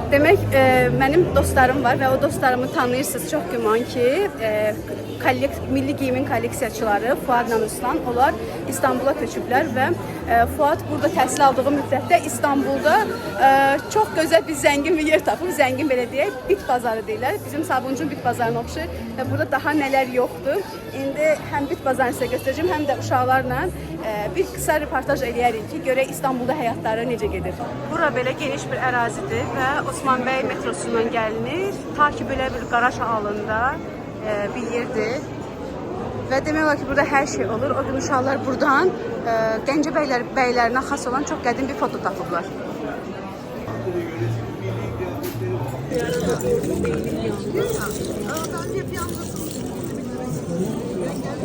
Demək, mənim dostlarım var və o dostlarımı tanıyırsınız. Çox güman ki, milli geyimin kolleksiyaçıları Fuadla Ruslan, onlar İstanbula köçüblər və Fuad burada təhsil aldığı müddətdə İstanbulda çox gözəl bir zəngin bir yer tapıb, zəngin belə deyək, bit bazarı deyirlər. Bizim Sabuncun bit bazarına oxşayır və burada daha nələr yoxdur. İndi həm bit bazarını sizə göstərəcəm, həm də uşaqlarla bir qısa reportaj eləyərik ki, görək İstanbulda həyatları necə gedir. Bura belə geniş bir ərazidir və Osman Bəy metrosundan gəlinir. Ta ki, belə bir qaraj halında bir yerdir. Və demək olar ki, burada hər şey olur. O gün uşaqlar buradan Gəncə bəylərinə xas olan çox qədim bir foto tapıblar.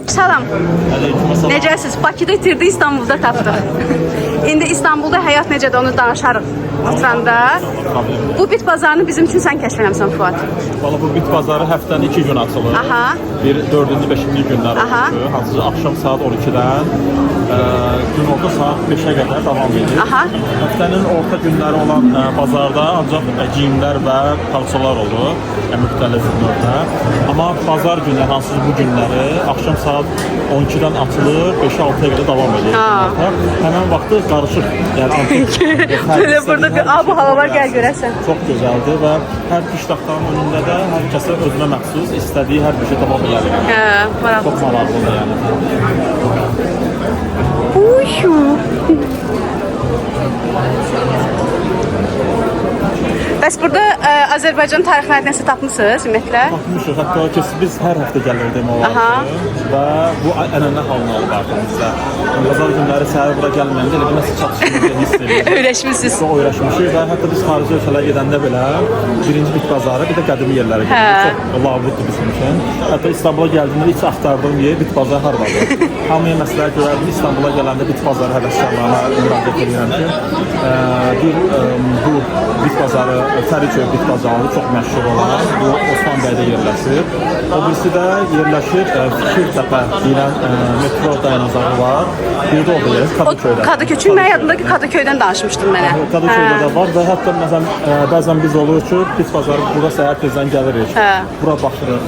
Salam. Necəsiz? Bakıda itirdi, İstanbulda tapdıq. İndi İstanbulda həyat necədir, onu danışarıq oturanda. Bu bit bazarını bizim üçün sən kəşf eləmsən, Fuad. Valla bu bit bazarı həftənin 2 gün açılır. Bir 4-cü, 5-ci günlər açılır. Hansıca axşam saat 12-dən gün orta saat 5-ə qədər davam edir. Həftənin orta günləri olan bazarda ancaq giyimlər və parçalar olur. Müxtəlif növdə. Amma bazar günləri, hansıca bu günləri axşam saat 12-dən açılır, 5-6-ya qədər davam edir. Həmən vaxtı qarışıq. Böyle burada bir ab-hava var, gəl görəsən. Çox gözəldir və hər piştaxtanın önündə də hər kəsə özünə məxsus istədiyi hər bir şey tapa bilər. Maraqlı. Çox maraqlıdır yəni. Uşu. Bəs burada Azərbaycan tarixləri nəsə tapmısınız ümumiyyətlə? Tapmışıq, hətta ki biz hər həftə gəlirdik olardı və bu ənənə halına olub artıq bizdə. Bazar günləri səhər bura gəlməyəndə elə bir nəsə çatışmır hiss edirik. Öyrəşmişsiniz. Çox öyrəşmişik və hətta biz xarici ölkələrə gedəndə belə birinci bit bazarı, bir də qədimi yerlərə gedirik. Çox labuddur bizim üçün. Hətta İstanbula gəldiyimdə heç axtardığım yer bit bazarı hardadır. Hamıya məsləhət görərdim, İstanbula gələndə bit bazarı həvəskarlarına müraciət edirəm ki, bu bit bazarı Fəriköy bit bazarı çox məşhur olan, bu Osman bəydə yerləşir. O birisi də yerləşir Fikirtəpə deyilən metro dayanacağı var. Bir də orada yerləşir Kadıköydə. Kadıköy, çünki mən yadımda ki, Kadıköydən danışmışdın mənə. Kadıköydə də var və hətta məsələn bəzən biz olur ki, bit bazarı burada səhər tezdən gəlirik. Bura baxırıq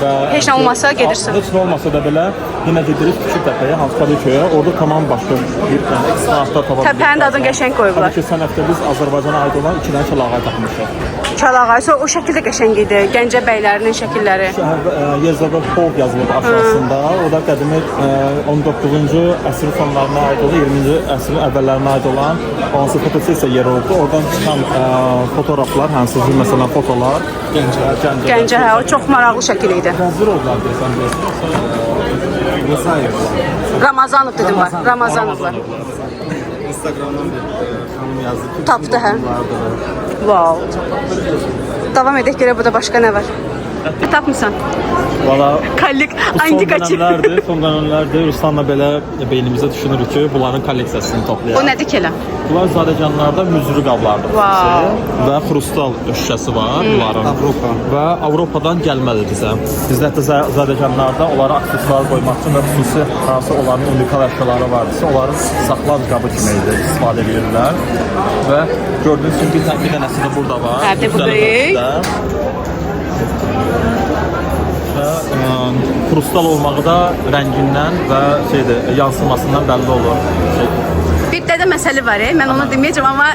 və heç nə olmasa gedirsən. Heç nə olmasa da belə yenə gedirik Fikirtəpəyə, Kadıköyyə. Orada tamam başqa bir eksponatlar tapa bilirik. Təpənin adını qəşəng qoyublar. Təbii ki, sən həftə biz Azərbaycana aid olan 2 dənə çalağay tapmışıq. Çalağay, o şəkildə qəşəng idi. Gəncə bəylərinin şəkilləri. Yerzada Polk yazılıb aşağısında. O da qədimi 19-cu əsrin sonlarına aid olan, 20-ci əsrin əvvəllərinə aid olan hansı fotosesiya yeri oldu. Oradan çıxan fotoğraflar, hansıcı məsələn fotolar Gəncə, o çox maraqlı şəkil idi. Hazır oldular desən deyəsən. Ramazanov dedim var. Ramazanovlar. Instagramdan bir xanım yazdı ki, tapdı hə? Wow. Davam edək görə burada başqa nə var? Tapmısan? Valla Antika son dönəmlərdir Ruslanla belə beynimizə düşünürük ki, bunların kolleksiyasını toplayaq. O nədir ki elə? Bunlar zadəcanlarda müzürü qablardır. Və xrustal şüşəsi var bunların. Və Avropadan gəlmədir bizə. Bizdə hətta zadəcanlarda onlara aksesuar qoymaq üçün və xüsusi hansı onların unikal əşyaları vardır. Onların saxlac qabı kimi istifadə edirlər. Və gördüyünüz kimi bir dənəsi də burada var. Hərdə bu böyük. Xrustal olmağı da rəngindən və yansımasından bəlli olur. Bir də məsələ var, mən onu deməyəcəm, amma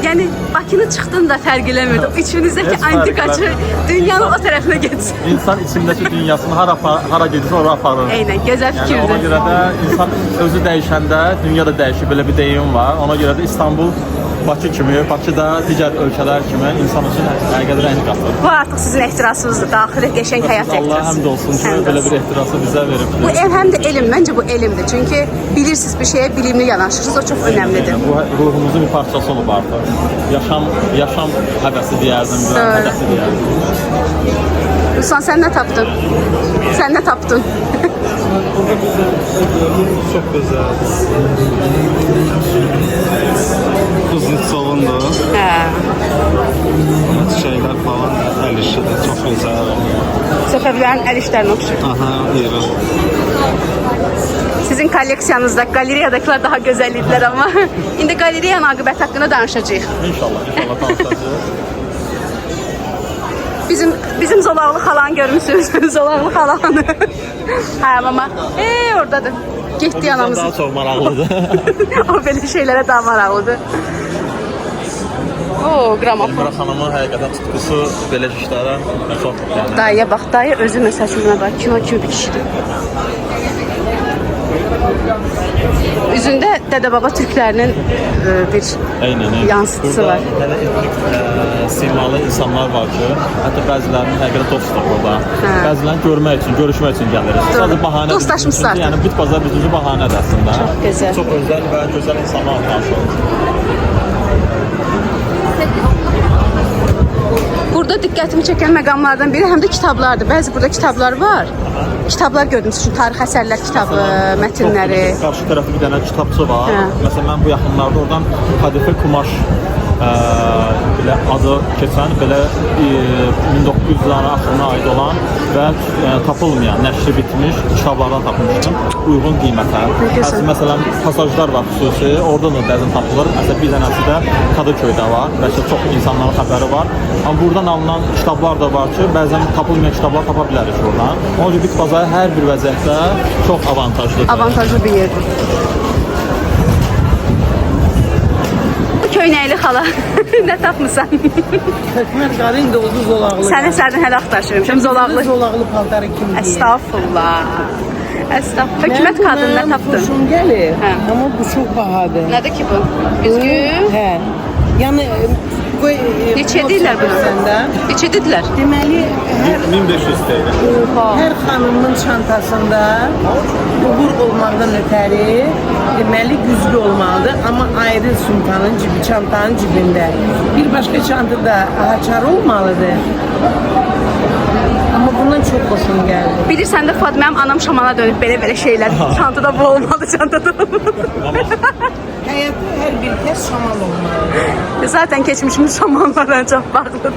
yəni Bakını çıxdığında fərq eləmirdi. İçinizdəki antikaçı dünyanın o tərəfinə getsin. İnsan içindəki dünyasını hara gedirsə ora aparır. Eynən, gözəl fikirdir. Ona görə də insan özü dəyişəndə dünya da dəyişir, belə bir deyim var. Ona görə də İstanbul Bakı kimi, Bakıda digər ölkələr kimi insan üçün həqiqətən rəng qatır. Bu artıq sizin ehtirasınızdır, daxili qəşəng həyat ehtirası. Allah həmd olsun ki, belə bir ehtirası bizə verib. Bu həm də elm, məncə bu elmdir. Çünki bilirsiniz bir şeyə bilimli yanaşırsınız, o çox önəmlidir. Bu ruhumuzun bir parçası olub artıq. Yaşam həvəsi deyərdim, hədəsi deyərdim. Ruslan, sən nə tapdın? Sən nə tapdın? Çox gözəl. Kuznetsovundur. Şeylər falan, əl işidir, çox gözəl. Səfəvlərin əl işlərini oxşur. Yeri. Sizin kolleksiyanızda qalereyadakılar daha gözəl idilər amma indi qalereyanın aqibəti haqqında danışacağıq. İnşallah danışacağıq. Bizim zolaqlı xalanı görmüsünüz. Zolaqlı xalanı. Hə mama. Oradadır. Getdi anamız. Daha çox maraqlıdır. O belə şeylərə daha maraqlıdır. Gramofon. Elmira xanımın həqiqətən tutqusu belə işlərə çox yəni. Dayıya bax, dayı özü məsəl üçün buna bax, kino kimi bir kişidir. Üzündə dədə-baba türklərinin bir yansıtısı var. Hələ etnik simalı insanlar var ki, hətta bəzilərinin həqiqətən dostdur burada. Bəzilərini görmək üçün, görüşmək üçün gəlirik. Sadəcə bahanə. Dostlaşmışlar. Yəni bit bazar bizim üçün bahanədir əslində. Çox gözəl. Çox özəl və gözəl insanlar tanış olur. Burada diqqətimi çəkən məqamlardan biri həm də kitablardır. Bəzi burada kitablar var. Kitablar gördüm sizin tarix əsərlər kitabı, mətnləri. Qarşı tərəfdə bir dənə kitabçı var. Məsələn, mən bu yaxınlarda oradan Kadife Kumaş belə adı keçən, belə 1900-lərin axırına aid olan və tapılmayan, nəşri bitmiş kitablardan tapmışdım. Uyğun qiymətə. Məsələn, pasajlar var xüsusi, oradan da bəzən tapılır. Məsələn, bir dənəsi də Kadıköydə var. Bəlkə çox insanların xəbəri var. Amma buradan alınan kitablar da var ki, bəzən tapılmayan kitablar tapa bilərik oradan. Onun üçün bit bazarı hər bir vəziyyətdə çox avantajlıdır. Avantajlı bir yerdir. Köynəkli xala, nə tapmısan? Həkmət qarın da oldu zolaqlı. Sən əsərdən hələ axtarışırmışam, zolaqlı. Zolaqlı paltarı kim deyir? Əstağfurullah. Əstağfurullah. Hökumət qadını nə tapdın? Xoşum gəlir, amma bu çox bahadır. Nədir ki bu? Üzgün. Hə. Yəni Neçə deyirlər bunu? Neçə dedilər? Deməli, 1500 TL. hər xanımın çantasında uğur olmaqdan ötəri deməli güzgü olmalıdır, amma ayrı sumkanın cibi, çantanın cibində. Bir başqa çantada haçar olmalıdır. Amma bundan çox xoşum gəldi. Bilirsən də Fuad, mənim anam şamana dönüb belə şeylər. Çantada bu olmalı, çantada olmalı. Həyatda hər bir kəs şaman olmalıdır. Zaten keçmişimiz şamanlardan çox bağlıdır.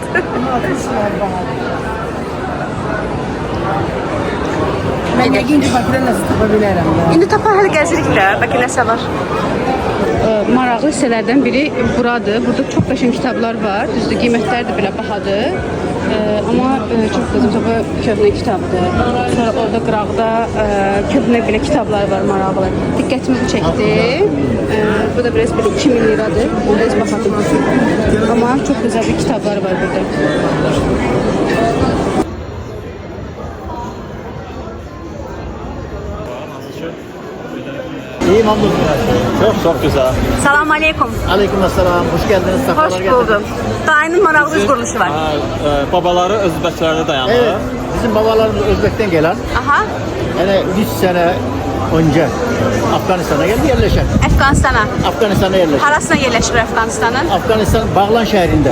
Mən yəqin ki, Bakıda nəsə tapa bilərəm. İndi tapar hələ gəzirik də, bəlkə nəsə var. Maraqlı hissələrdən biri buradır. Burada çox qəşəng kitablar var. Düzdür, qiymətləri də belə bahadır. Amma çox gözəl köhnə kitabdır. Sonra orada qıraqda köhnə belə kitablar var maraqlı. Diqqətimi bu çəkdi. Bu da biraz belə 2000 liradır. Biraz bahadır. Amma çox gözəl bir kitablar var burada. İyi mamnun. Çok güzel. Salam aleykum. Aleykümselam, hoş geldiniz. Hoş buldum. Dayının maraqlı üz quruluşu var. Babaları Özbəklərdə dayanır. Evet, bizim babalarımız Özbek'ten gelen, Aha. yani 3 sene önce Afganistan'a geldi yerleşen. Afqanistana yerleşen. Harasına yerləşir Afqanistanın? Afganistan Bağlan şehrinde.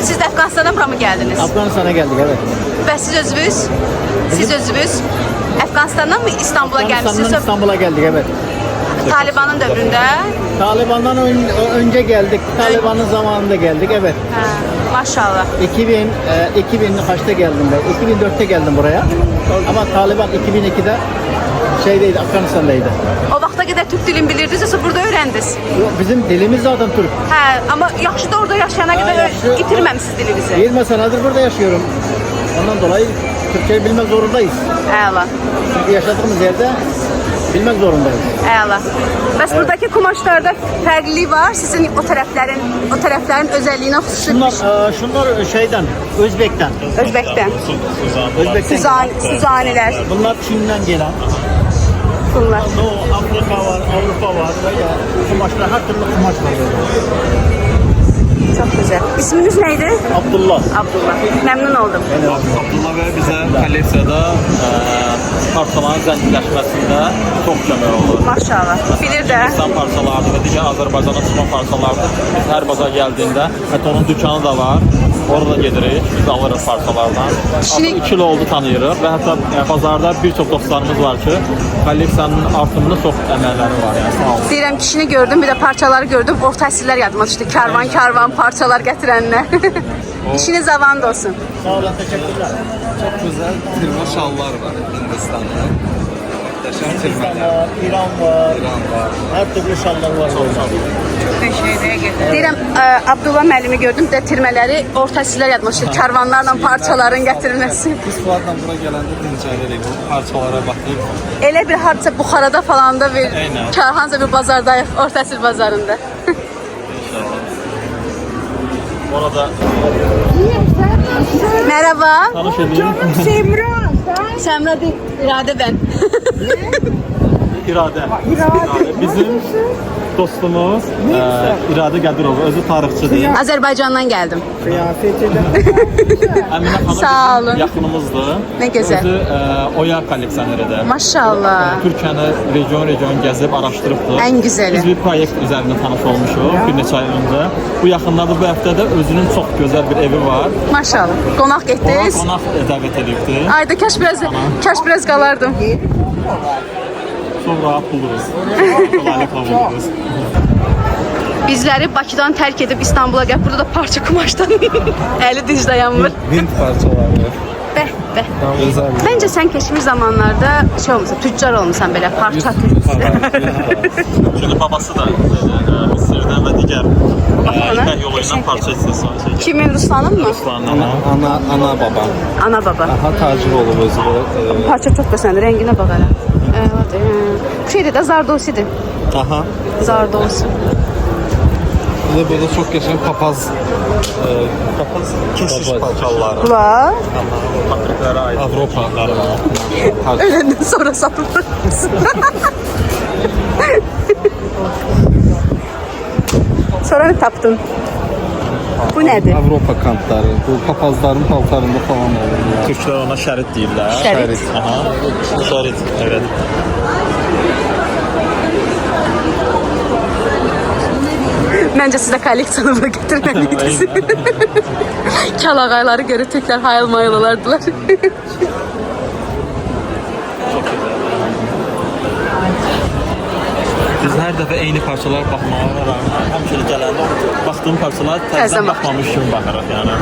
Siz də Afqanistandan bura mı gəldiniz? Afganistan'a geldik, evet. Və siz özünüz Afqanistandan mı İstanbul'a Afganistan'dan gəlmişsiniz? İstanbul'a geldik, evet. Talibanın dövründə? Taliban'dan önce geldik, Taliban'ın zamanında geldik, evet. Maşallah. 2000 kaçta geldim ben? 2004'te geldim buraya. Ama Taliban 2002'de şeydeydi, Afganistan'daydı. O vaxta qədər Türk dilini bilirdiniz, yoxsa burada öyrəndiniz? Yok, bizim dilimiz zaten Türk. Amma yaxşı da orada yaşayana qədər yaxşı. itirməmisiniz dilinizi. 20 senedir burada yaşıyorum. Ondan dolayı Türkçeyi bilmek zorundayız. Əla. Çünkü yaşadığımız yerde bilmek zorundayız. Əla. Bəs buradakı kumaşlarda fərqlilik var. Sizin o tərəflərin özəlliyinə xüsusi Şunlar şeyden, Özbek'ten. Özbəkdən. Özbek'ten. Süzanilər. Bunlar Çin'den gelen. Bunlar. Doğu, Afrika var, Avrupa var. Böyle kumaşlar, her türlü kumaş var. Çox gözəl. İsminiz nə idi? Abdullah. Abdullah. Məmnun oldum. Abdullah bəy bizə kolleksiyada parçaların zənginləşməsində çox kömək olur. Maşallah. Bilir də. İnsan parçalardır və digər Azərbaycana çıxma parçalardır. Biz hər bazar gəldiyində, hətta onun dükanı da var. Orada gedirik, biz alırıq parçalardan. Artıq 2 il oldu tanıyırıq və hətta bazarda bir çox dostlarımız var ki, kolleksiyanın artımında çox əməlləri var. Yəni, sağ olun. Deyirəm kişini gördüm, bir də parçaları gördüm. Orta əsrlər yadıma düşdü. Karvan parçalar gətirənlər. İşiniz avand olsun. Sağ olun, teşekkürler. Çok güzel tırma şallar var Hindistan'da. İran var. Her türlü şallar var. Deyirəm, Abdullah müəllimi gördüm, dətirmələri orta əsrlər yadmışdı, karvanlarla parçaların gətirilməsi. Biz Fuadla bura gələndə dincəlirik, bu parçalara baxıb. Elə bir hadisə Buxarada falan da bir, Eynən. hansısa bir bazardayıq, orta əsr bazarında. Orada Merhaba. tanış edeyim. Semra değil, İrade ben. İradə. Bizim dostumuz İradə Qədirova, özü tarixçidir. Azərbaycandan gəldim. Əminə xanım Sağ olun. bizim yaxınımızdır. Nə gözəl. Özü Oya kolleksionerdir. Maşallah. Türkiyəni region gəzib araşdırıbdır. Ən gözəli. Biz bir proyekt üzərində tanış olmuşuq bir neçə ay öncə. Bu yaxınlarda bu həftədə özünün çox gözəl bir evi var. Maşallah. Qonaq getdiniz. Qonaq dəvət edibdi. Ayda kaş biraz qalardım. Çox rahat buluruz. Kolaylıqla buluruz. Bizləri Bakıdan tərk edib İstanbula gəlib, burada da parça kumaşdan əli dinc dayanmır. Hint parçaları. Bəh, bəh. Özel. Məncə sən keçmiş zamanlarda şey olmuşsan, tüccar olmuşsan belə parça tüccar. Çünki babası da Mısır'dan və digər ipək yolu ilə parça istəsi. Kimin, Ruslanın mı? Ana baba. Ana baba. Aha tacir olub özü belə. Parça çox gözəldir, rənginə bax hələ. Şeydir də Zardosidir. Aha. Zardosi. Bir de böyle çok geçen papaz kesiş parçaları. Bunlar Patriklərə aid Avropalıları var. öləndən sonra satılır. Sonra ne tapdın? Bu nədir? Avropa kantları. Bu papazların paltarında falan olur. Ya. Türklər ona şərit deyirlər. Şərit. Aha. Şərit, evet. Məncə sizə kolleksiyonu gətirməliydiniz. Kalağayları görüb tüklər hayal mayıl olardılar. Biz hər dəfə eyni parçalara baxmağa rağmen həmişə gələndə baxdığım parçalara Təzə təzədən bax. baxmamış kimi baxırıq yəni.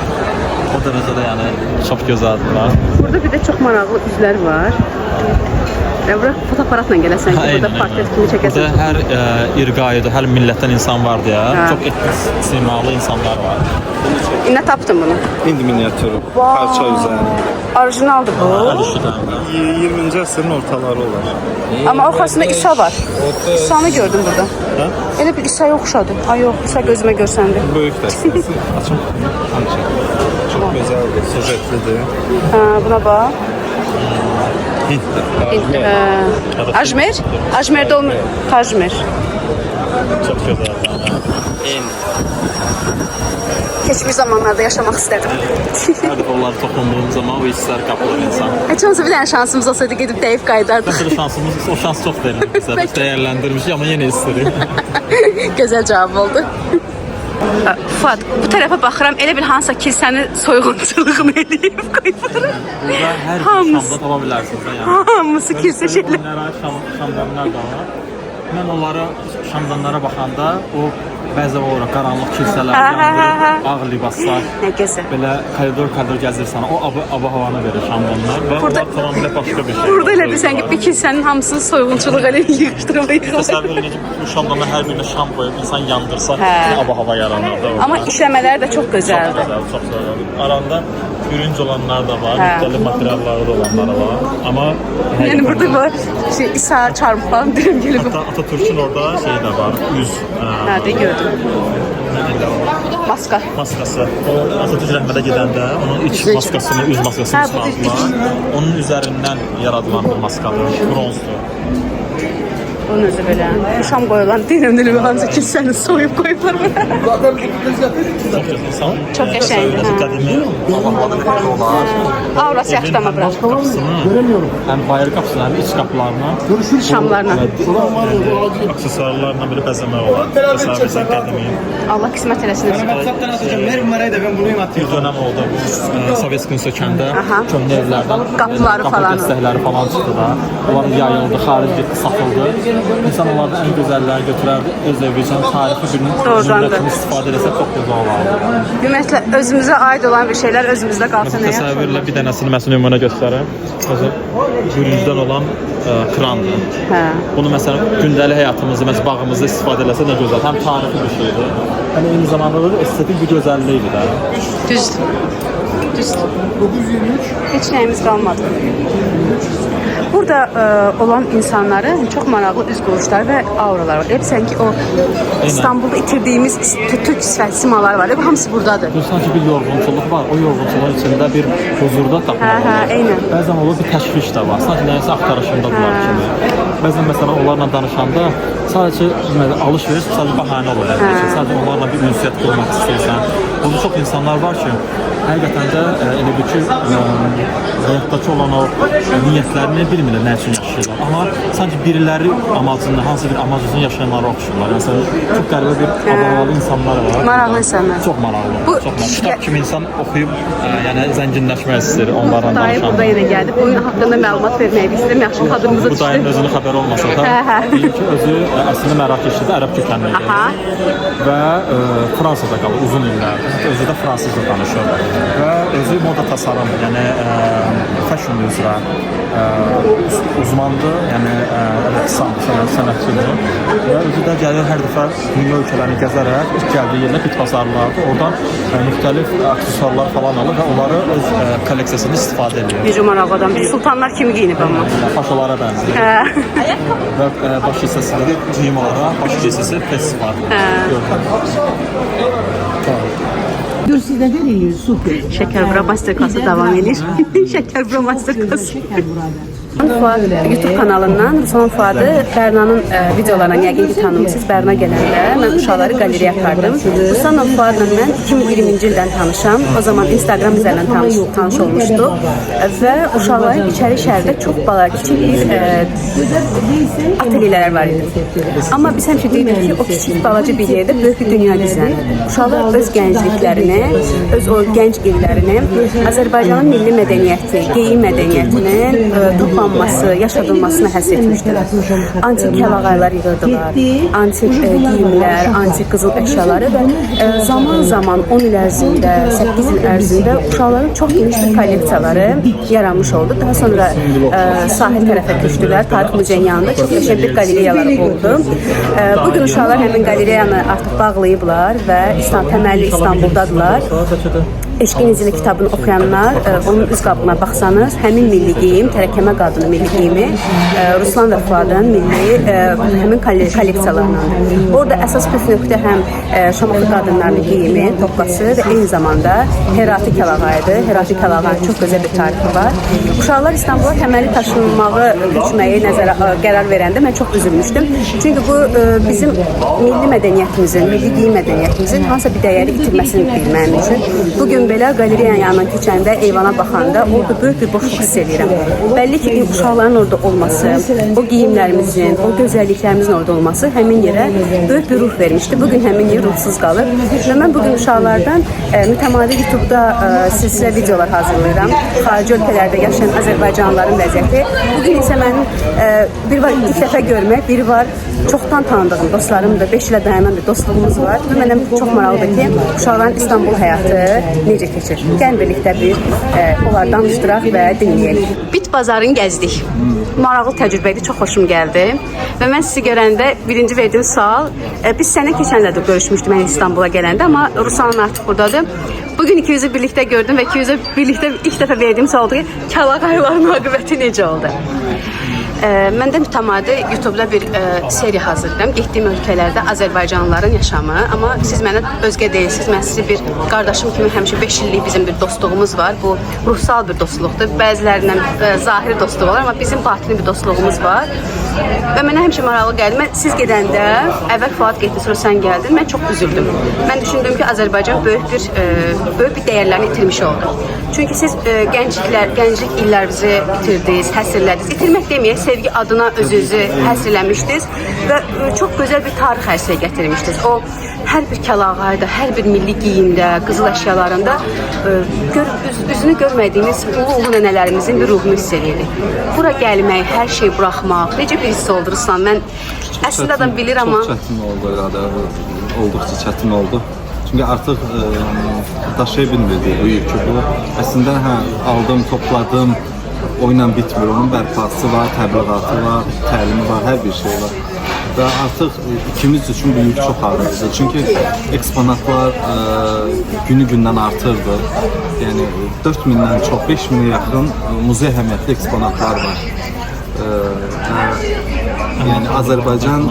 O dərəcədə yəni çox gözəldirlər. Burada bir də çox maraqlı üzlər var. Bura fotoaparatla gələsən ki, burada portret kimi çəkəsən. Burada hər irqayda, hər millətdən insan var deyə çox etnik simalı insanlar var. Ne tapdın bunu? Hindi minyatürü. Parça üzerine. Orijinaldır bu. Əl işidən. 20. asırın ortaları olur. Ama arkasında İsa var. İsa'nı gördüm burada. Elə bir İsa'ya oxşadı. Ay yox, İsa gözümə görsəndi. Böyük dəstəsi. Açım. Açım. Çok güzeldir. Sujetlidir. Buna bax. Hint'tir. Ajmer? Ajmer'de olmuyor. Tajmer. Çox gözəldir. Keçmiş zamanlarda yaşamaq istədim. Hər dəfə onları toxunduğum zaman o hisslər qapılır insan. Heç olmasa bir dənə şansımız olsaydı gedib dəyib qayıdardıq. Məsələn şansımız, o şans çox verildi bizə. Biz dəyərləndirmişik amma yenə istirik. Gözəl cavab oldu. Fuad, bu tərəfə baxıram, elə bir hansısa kilsəni soyğunçuluğunu eləyib qoyublar. Burada hər bir Hamısı. şamda tapa bilərsiniz. Yəni. Hamısı kilsə şeylər. Bunlara şamdanlar da var. Mən onlara şamdanlara baxanda o bəzi olaraq qaranlıq kilsələr, yandırıb, ağ libaslar, Nə gözəl. belə koridor gəzirsən, o havanı verir şamdanlar və onlar tamamilə başqa bir şey. Burada elə bilsən ki, bir kilsənin hamısını soyğunçuluq elə yığışdırıb yığılır. Təsəvvür edin ki, bu şamdanlar hər birinə şam qoyub insan yandırsa, hava yaranır da. Amma işləmələri də çox gözəldir. Çox gözəl. Aranda bürünc olanlar da var, müxtəlif materialları da olanlar var. Amma Yəni burada var, İsa çarmı falan dilim gelib. Atatürk'ün orada şey de var, yüz Nerede gördüm? Maska. maskası. O Atatürk rəhmətə gedəndə onun iç maskasını, üz maskasını çıxartdılar. Onun üzərindən yaradılan bir maskadır, bronzdur. Bunun özü belə. Şam qoyulan dinimli bir hansı kilsəni soyub qoyublar bura. Çox gözəl insan. Çox qəşəngdir. Qədimi Aurası yaxşı amma bura. qapısını, həm bayır qapısını, həm iç qapılarına Şamlarla. aksesuarlarla belə bəzəmək olar. Təsəvvürsən qədimi. Allah qismət eləsin. WhatsApp'tan atacağım. Ver numarayı da ben bulayım atayım. Bir dönəm oldu bu Sovetskinin sökəndə Aha. köhnə evlərdən Qapıları qapı falan. dəstəkləri falan çıxdı da. Onlar yayıldı, xaric getdi, satıldı. insan onlardan ən gözəllərini götürərdi, öz evi üçün tarixi birinin Doğrudandır. nümunəsini istifadə eləsə çox gözəl olardı. Ümumiyyətlə özümüzə aid olan bir şeylər özümüzdə qalsa nə yaxşı Təsəvvürlə olur. bir dənəsini məsələn nümunə göstərim. Məsələn, bürüncdən olan krandır. Hə. Bunu məsələn gündəlik həyatımızda, məsələn bağımızda istifadə eləsə nə gözəl. Həm tarixi bir şeydir, həm eyni zamanda da estetik bir gözəllikdir də. Düzdür. Düzdür. Heç nəyimiz qalmadı. Burada olan insanların çox maraqlı üz quruluşları və auralar var. Hepsən ki o İstanbulda itirdiyimiz Türk simalar var. Bu hamısı buradadır. Sanki bir yorğunçuluq var. O yorğunçuluğun içində bir huzurda tapmaq olur. Eynən. Bəzən olur bir təşviş də var. Sanki nəyəsə axtarışında bunlar kimi. Bəzən məsələn onlarla danışanda sadəcə alış-veriş sadəcə bəhanə olur. Sadəcə onlarla bir ünsiyyət qurmaq istəyirsən. Burada çox insanlar var ki, həqiqətən də elə bir ki, həyatdakı olan o niyyətlərini bilmirlər nə üçün yaşayırlar. Amma sanki biriləri amacında, hansı bir amac üçün yaşayanlara oxşurlar. Yəni çox qəribə bir adalı insanlar var. Maraqlı insanlar. Çox maraqlı. Bu- Çox maraqlı. Kitab kimi insan oxuyub yəni zənginləşmək istəyir onlarla Dayı burada danışanda. yenə gəldi. Oyun haqqında məlumat vermək istəyirəm. Yaxşı xatırımıza Bu dayının düşdü. özünün xəbəri olmasa da, Hə. deyim ki, özü əslində Mərakeşlidir, ərəb kökənli Aha. və Fransada qalır uzun illər. Özü də fransızca danışır və özü moda tasarım, yəni fashion üzrə uzmandır, yəni rəssamdır, sənətçidir və özü də gəlir hər dəfə dünya ölkələrini gəzərək ilk gəldiyi yerdə bit bazarlardır. Oradan müxtəlif aksesuarlar falan alır və onları öz kolleksiyasında istifadə edir. Necə maraqlı adam. Sultanlar kimi giyinib amma. Paşalara bənzəyir. Və baş hissəsində də geyim olaraq baş hissəsi festival. Dur sizdə verilir, super. Şəkər bura masterklası davam edir. Şəkər bura masterklası. Şeker burada. Fuad YouTube kanalından Ruslan Fuadı Berna'nın videolarından yəqin ki tanımısınız. Berna gələndə mən uşaqları qaleriyaya apardım. Ruslan Fuadla mən 2020-ci ildən tanışam. O zaman Instagram üzərindən tanış olmuşduq və uşaqların içəri şəhərdə çox bala kiçik bir atölyelər var idi. Amma biz həmişə deyirik ki, o kiçik balaca bir yerdə böyük bir dünya gizlənir. Uşaqlar öz gəncliklərini, öz o gənc illərini Azərbaycanın milli mədəniyyəti, geyim mədəniyyətinin toplanması, yaşadılmasına həsr etmişdilər. Antik kəlağaylar yığırdılar, antik geyimlər, antik qızıl əşyaları və zaman-zaman 10 il ərzində, 8 il ərzində uşaqların çox geniş bir kolleksiyaları yaranmış oldu. Daha sonra sahil tərəfə düşdülər, Tarix Muzeyin yanında çox qəşəng bir qalereyalar oldu. Bugün uşaqlar həmin qaleriyanı artıq bağlayıblar və təməlli İstanbuldadırlar. Eşqin İzili kitabını oxuyanlar, onun üz qabına baxsanız, həmin milli geyim, tərəkəmə qadını milli geyimi Ruslan və Fuadın milli həmin kolleksiyalarındandır. Orada əsas püf nöqtə həm Şamaxı qadınlarının geyimi, toqqası və eyni zamanda Herati kəlağayıdır. Herati kəlağayının çox gözəl bir tarixi var. Uşaqlar İstanbula təməlli daşınmağı, köçməyi nəzərə qərar verəndə mən çox üzülmüşdüm. Çünki bu bizim milli mədəniyyətimizin, milli geyim mədəniyyətimizin hansısa bir dəyəri itirməsini deyil mənim üçün. Bugün belə qaleriyanın yanından keçəndə, eyvana baxanda orada böyük bir boşluq hiss edirəm. Bəlli ki, uşaqların orada olması, o geyimlərimizin, o gözəlliklərimizin orada olması həmin yerə böyük bir ruh vermişdi. Bugün həmin yer ruhsuz qalır. Və mən bugün uşaqlardan mütəmadi YouTube'da silsilə videolar hazırlayıram. Xarici ölkələrdə yaşayan Azərbaycanlıların vəziyyəti. Bugün isə mənim bir var ilk dəfə görmək, biri var çoxdan tanıdığım dostlarımdır, 5 ilə dayanan bir dostluğumuz var. Və mənə çox maraqlıdır ki, uşaqların İstanbul həyatı necə keçir? Gəlin birlikdə bir onlardan danışdıraq və dinləyək. Bit bazarını gəzdik. Maraqlı təcrübə idi, çox xoşum gəldi. Və mən sizi görəndə birinci verdiyim sual, biz sənə keçən ildə də görüşmüşdük mən İstanbula gələndə, amma Ruslan artıq buradadır. Bugün ikinizi birlikdə gördüm və ikinizi birlikdə ilk dəfə verdiyim sual oldu ki, kəlağayların aqibəti necə oldu? Mən də mütəmadi YouTube-da bir seriya hazırlayıram. Getdiyim ölkələrdə Azərbaycanlıların yaşamı. Amma siz mənə özgə deyilsiniz. Mən sizi bir qardaşım kimi həmişə 5 illik bizim bir dostluğumuz var. Bu ruhsal bir dostluqdur. Bəzilərindən zahiri dostluq olar, amma bizim batini bir dostluğumuz var. Və mənə həmişə maraqlı gəldi. Mən siz gedəndə, əvvəl Fuad getdi, sonra sən gəldin. Mən çox üzüldüm. Mən düşündüm ki, Azərbaycan böyük bir dəyərlərini itirmiş oldu. Çünki siz gənclik illərinizi itirdiniz, həsrlədiniz. İtirmək deməyək, sevgi adına özünüzü həsr eləmişdiniz və çox gözəl bir tarix ərsəyə gətirmişdiniz. O hər bir kəlağayda, hər bir milli geyimdə, qızıl əşyalarında üzünü görmədiyimiz ulu nənələrimizin bir ruhunu hiss edirik. Bura gəlmək, hər şeyi buraxmaq, necə bir hiss oldu Ruslan? Mən əslində adam bilir amma... Çox çətin oldu, İradə. Olduqca çətin oldu. Çünki artıq daşıya bilmirdi bu yükü. Bu əslində aldım, topladım, oyla bitmir. Onun bərpası var, təbliğatı var, təlimi var, hər bir şey var. Və artıq ikimiz üçün bu yük çox ağırdır. Çünki eksponatlar günü-gündən artırdı. Yəni 4000-dən çox, 5000-ə yaxın muzey əhəmiyyətli eksponatlar var. Yəni Azərbaycan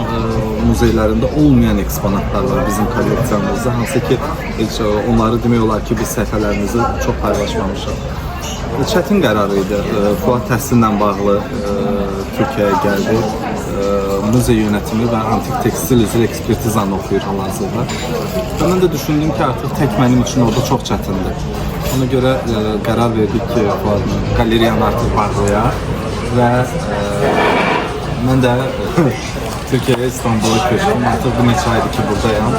muzeylərində olmayan eksponatlar var bizim kolleksiyamızda. Hansı ki, onları demək olar ki, biz səhifələrimizi çox paylaşmamışıq. Çətin qərar idi. Fuad təhsillə bağlı Türkiyəyə gəldi. Muzey yönetimi və antik tekstil üzrə ekspertizanı oxuyur hal-hazırda. Mən də düşündüm ki, artıq tək mənim üçün orada çox çətindir. Ona görə qərar verdik ki, qaleriyanı artıq bağlayaq və mən də Türkiyəyə, İstanbul'a köçdüm. Artıq bir neçə aydır ki, buradayam.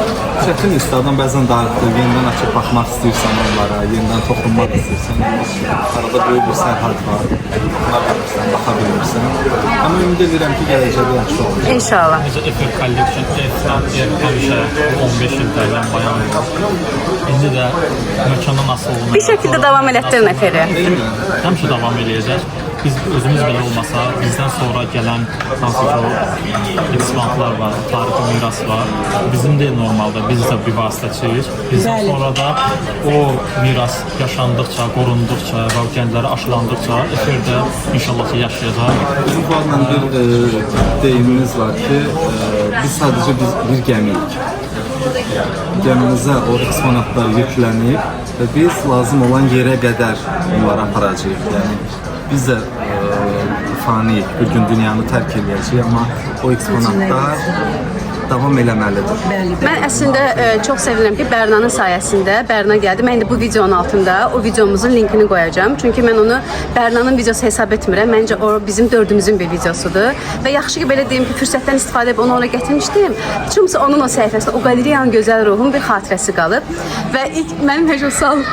Çətin istədim, bəzən darıqdır, yenidən açıb baxmaq istəyirsən onlara, yenidən toxunmaq istəyirsən. Arada böyük bir sərhəd var, buna bilmirsən, baxa bilmirsən. Amma ümid edirəm ki, gələcəkdə yaxşı olacaq. İnşallah. Necə Efir Collection həmişə 15 il dəyilən bayan var. İndi də məkana nasıl olmayan... Bir şəkildə davam elətdirin Efiri. Həmişə davam eləyəcək. Biz özümüz belə olmasa, bizdən sonra gələn hansı ki eksponatlar var, tarixi miras var. Bizim də normalda, biz də bir vasitəçiyik. Bizdən sonra da o miras yaşandıqca, qorunduqca və gənclərə aşılandıqca efirdə inşallah ki, yaşayacaq. Bizim Fuadla bir deyimimiz var ki, biz sadəcə bir gəmiyik. Gəmimizə o eksponatlar yüklənib və biz lazım olan yerə qədər onları aparacağıq. Yəni, biz də faniyik, bir gün dünyanı tərk edəcəyik, amma o eksponatlar davam eləməlidir. Mən əslində çox sevinirəm ki, Bərnanın sayəsində Bərna gəldi. Mən indi bu videonun altında o videomuzun linkini qoyacağam. Çünki mən onu Bərnanın videosu hesab etmirəm. Məncə o bizim dördümüzün bir videosudur. Və yaxşı ki, belə deyim ki, fürsətdən istifadə edib onu ora gətirmişdim. Çünki onun o səhifəsində o qaleriyanın gözəl ruhun bir xatirəsi qalıb. Və ilk mənim həcusal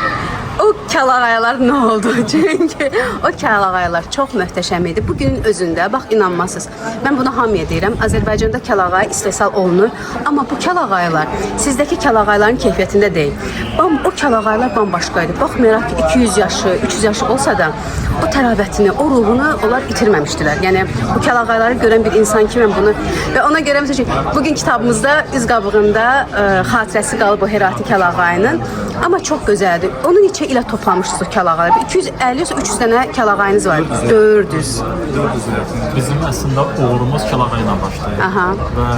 o kəlağayalar nə oldu? Çünki o kəlağayalar çox möhtəşəm idi. Bugünün özündə, bax inanmazsınız. Mən bunu hamıya deyirəm. Azərbaycanda kəlağaya istehsal olunur. Amma bu kəlağayalar sizdəki kəlağayaların keyfiyyətində deyil. O kəlağayalar bambaşqaydı. Baxmayaraq ki, 200 yaşı, 300 yaşı olsa da o tərabətini, o ruhunu onlar itirməmişdilər. Yəni bu kəlağayaları görən bir insan kimi bunu və ona görə məsəl üçün bugün kitabımızda üz qabığında xatirəsi qalıb o Herati kəlağayının. Amma çox gözəldir. Onu neçə ilə toplamışdınız o kəlağayı? 250-300 dənə kəlağayınız var. 400. Bizim əslində uğurumuz kəlağay ilə başlayır. Və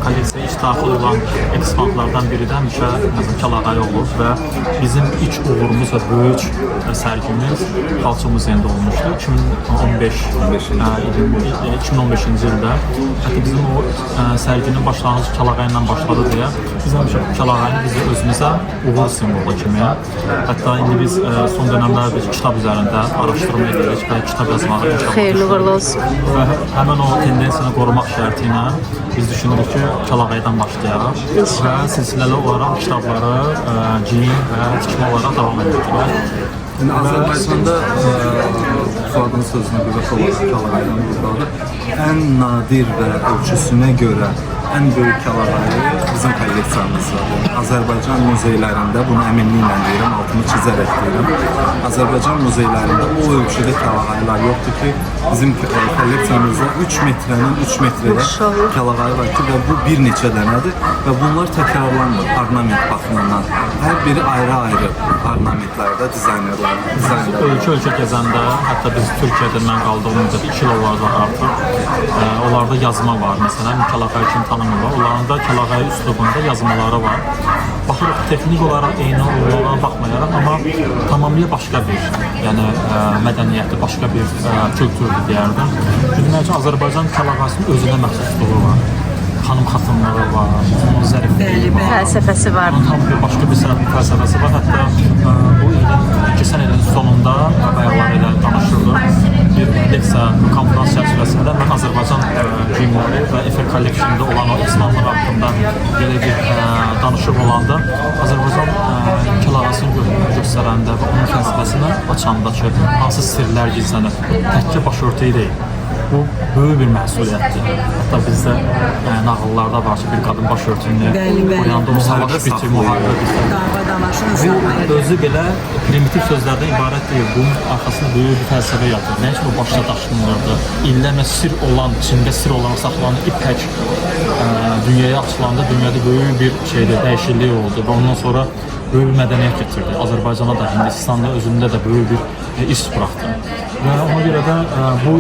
kolleksiyaya iç daxil olan eksponatlardan biri də həmişə kəlağay olur və bizim ilk uğurumuz və böyük sərgimiz Xalça Muzeyində olmuşdu. 2015-ci ildə. Hətta bizim o sərginin başlanğıcı kəlağay ilə başladı deyə biz həmişə kəlağayını biz özümüzə uğur simvolu kimi. Hətta indi biz son dönəmlərdə kitab üzərində araşdırma edirik və kitab yazmağı inşallah. Xeyirli uğurlu olsun. Və həmən o tendensiyanı qorumaq şərti ilə biz düşünürük ki, kəlağaydan başlayaraq və silsiləli olaraq kitabları geyim və tikmə olaraq davam edirik. Yəni Azərbaycanda Fuadın sözünə qüvvət olaraq kəlağaydan burdadır. Ən nadir və ölçüsünə görə ən böyük kəlağayı bizim kolleksiyamızdadır. Azərbaycan muzeylərində, bunu əminliklə deyirəm, altını çizərək deyirəm. Azərbaycan muzeylərində o ölçüdə kəlağaylar yoxdur ki, bizim kolleksiyamızda 3 metrənin 3 metrədə kəlağayı var ki, və bu bir neçə dənədir və bunlar təkrarlanmır ornament baxımından. Hər biri ayrı-ayrı ornamentlərdə dizaynerlər. Ölkə gəzəndə, hətta biz Türkiyədə mən qaldığımızda 2 il olaraq artıq onlarda yazma var. Məsələn, kəlağayı kimi tanımı var. Onların da kəlağayı üslubunda yazmaları var. Baxırıq, texnik olaraq eyni olaraq baxmayaraq, amma tamamilə başqa bir, yəni mədəniyyəti, başqa bir kültürdür deyərdim. Demək ki, Azərbaycan kəlağayısının özünə məxsusluğu var. Xanım xatınları var, onun zərifliyi var. fəlsəfəsi var. Tam bir başqa bir fəlsəfəsi var. Hətta bu ilin, keçən ilin sonunda bayaqlar ilə danışırdıq. Bir leksiya konferans çərçivəsində mən Azərbaycan geyimləri və Efer Collection-da olan o İslamlar haqqında belə bir danışıq olanda Azərbaycan kəlağasını göstərəndə və onun fəlsəfəsini açanda ki, hansı sirlər gizlənir, təkcə başörtüyü deyil. Bu böyük bir məsuliyyətdir. Hətta bizdə nağıllarda var ki, bir qadın başörtünü qoyanda o savaş bitir, müharibə bitir. Bu özü belə primitiv sözlərdən ibarət deyil. Bunun arxasında böyük bir fəlsəfə yatır. Nə üçün o başda daşınırdı? İllərlə sir olan, içində sir olan saxlanan ipək dünyaya açılanda dünyada böyük bir dəyişiklik oldu və ondan sonra böyük bir mədəniyyət getirdi. Azərbaycana da, Hindistanda özündə də böyük bir iz buraxdı. Və ona görə də bu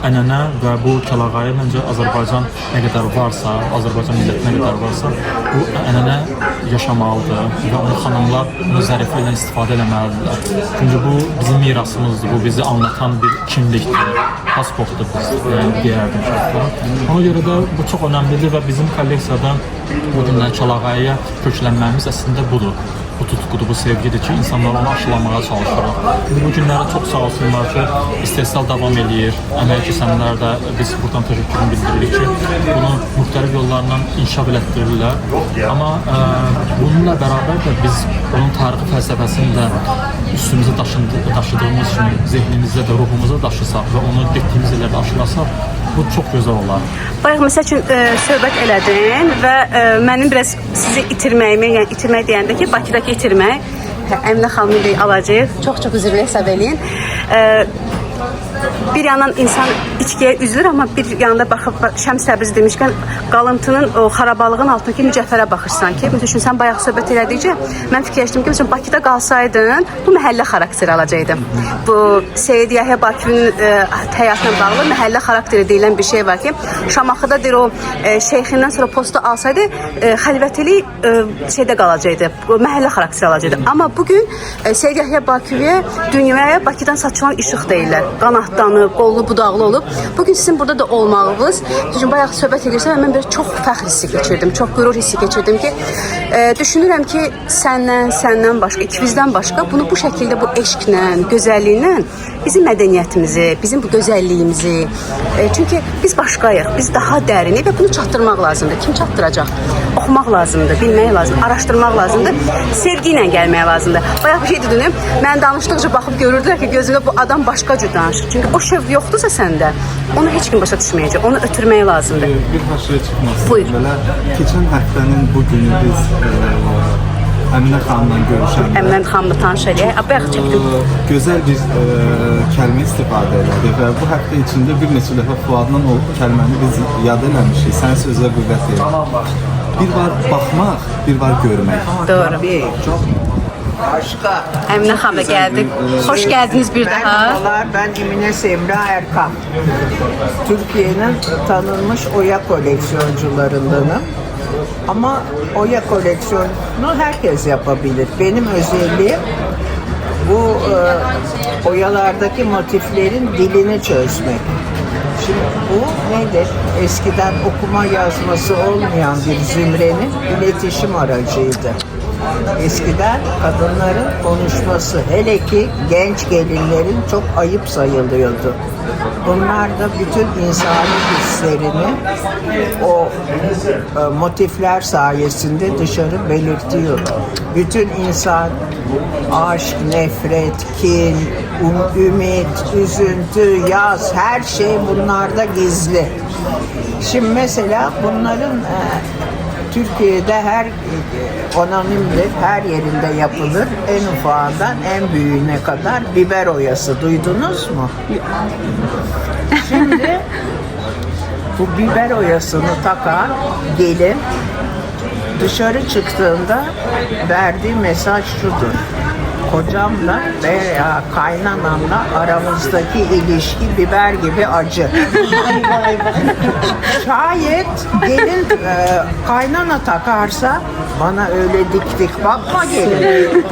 ənənə və bu kəlağayı məncə Azərbaycan nə qədər varsa, Azərbaycan milləti nə qədər varsa, bu ənənə yaşamalıdır və onu xanımlar bunu zərifliklə istifadə eləməlidirlər. Çünki bu bizim mirasımızdır, bu bizi anlatan bir kimlikdir, pasportdur biz deyərdim şərtlər. Ona görə də bu çox önəmlidir və bizim kolleksiyada bu günlər kəlağayıya köklənməyimiz əslində budur. Bu tutqudur, bu sevgidir ki, insanlar onu aşılamağa çalışırlar. Bu günlərdə çox sağ olsunlar ki, istehsal davam edir. Əmək kəsənlər də biz buradan təşəkkürünü bildiririk ki, bunu müxtəlif yollarla inkişaf elətdirirlər. Amma bununla bərabər də biz onun tarixi fəlsəfəsini də üstümüzə daşıdığımız kimi zehnimizdə də, ruhumuzda daşısaq və onu getdiyimiz yerlərdə aşılasaq, bu çox gözəl olar. Bayaq məsəl üçün söhbət elədin və mənim biraz sizi itirməyimi, yəni itirmək deyəndə ki, Bakıdakı itirmək, Əminə xanımı da alacaq, çox üzrlü hesab eləyin. Bir yandan insan içkiyə üzülür, amma bir yanda baxıb Şəms Təbrizi demişkən qalıntının o xarabalığın altındakı mücəffərə baxırsan ki, məsələn sən bayaq söhbət elədikcə mən fikirləşdim ki, məsələn Bakıda qalsaydın bu məhəllə xarakteri alacaqdı. Bu Seyid Yəhya Bakıvinin həyatına bağlı məhəllə xarakteri deyilən bir şey var ki, Şamaxıda deyir o şeyxindən sonra postu alsaydı xəlvətili şeydə qalacaqdı. Məhəllə xarakteri alacaqdı. Amma bugün Seyid Yəhya Bakıviyə dünyaya Bakıdan saçılan işıq deyirlər. Qanatdanı, qollu, budaqlı olub. Bugün sizin burada da olmağınız, çünki bayaq söhbət edirsən, mən belə çox fəxr hissi keçirdim, çox qürur hissi keçirdim ki, düşünürəm ki, səndən başqa, ikimizdən başqa bunu bu şəkildə, bu eşqlə, gözəlliklə bizim mədəniyyətimizi, bizim bu gözəlliyimizi, çünki biz başqayıq, biz daha dərini və bunu çatdırmaq lazımdır. Kim çatdıracaq? Oxumaq lazımdır, bilmək lazımdır, araşdırmaq lazımdır, sevgi ilə gəlmək lazımdır. Bayaq bir şey dedim, mən danışdıqca baxıb görürdülər ki, gözümdə bu adam başqa cür danışır. Çünki o şövq yoxdursa səndə, onu heç kim başa düşməyəcək, onu ötürmək lazımdır. Bir haşirə çıxmasın. Buyur. Belə, keçən həftənin bu günü biz Əminə xanımla görüşəndə Əminə xanımla tanış eləyək. Bayaq çəkdim. Gözəl bir kəlmə istifadə elədik və bu həftə içində bir neçə dəfə Fuadla o kəlməni biz yad eləmişik. Sən sözə qüvvət verir. Bir var baxmaq, bir var görmək. Doğru. Başka. Əminə xanımla gəldik. Xoş gəldiniz bir daha. Merhabalar, ben Emine Semra Erkan. Türkiye'nin tanınmış oya koleksiyoncularındanım. Ama oya koleksiyonunu herkes yapabilir. Benim özelliğim bu oyalardaki motiflerin dilini çözmek. Şimdi bu nedir? Eskiden okuma yazması olmayan bir zümrenin iletişim aracıydı. Eskiden kadınların konuşması, hele ki genç gelinlerin çok ayıp sayılıyordu. Bunlar da bütün insani hislerini o motifler sayesinde dışarı belirtiyor. Bütün insan aşk, nefret, kin, ümit, üzüntü, yaz, her şey bunlarda gizli. Şimdi mesela bunların Türkiye'de her anonimdir, her yerinde yapılır. En ufağından en büyüğüne kadar biber oyası. Duydunuz mu? Şimdi bu biber oyasını takan gelin dışarı çıktığında verdiği mesaj şudur: kocamla veya kaynanamla aramızdaki ilişki biber gibi acı. Şayet gelin kaynana takarsa bana öyle dik dik bakma gelin.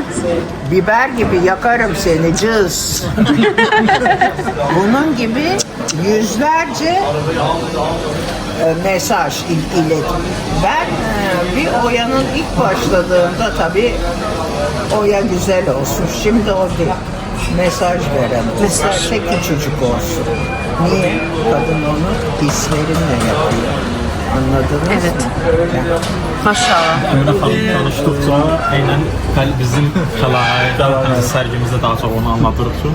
Biber gibi yakarım seni cız. Bunun gibi yüzlerce mesaj ilet. Ben tabii. Oya'nın ilk başladığında tabii Oya güzel olsun. Şimdi o değil. Mesaj veren. İsterse küçücük olsun. Niye? Kadın onu hislerinle yapıyor. Anladınız Evet. mı? Maşallah. Emrah xanım tanışdıqca eynən bizim Kəlağay sərgimizdə daha çox onu anlatırıq ki,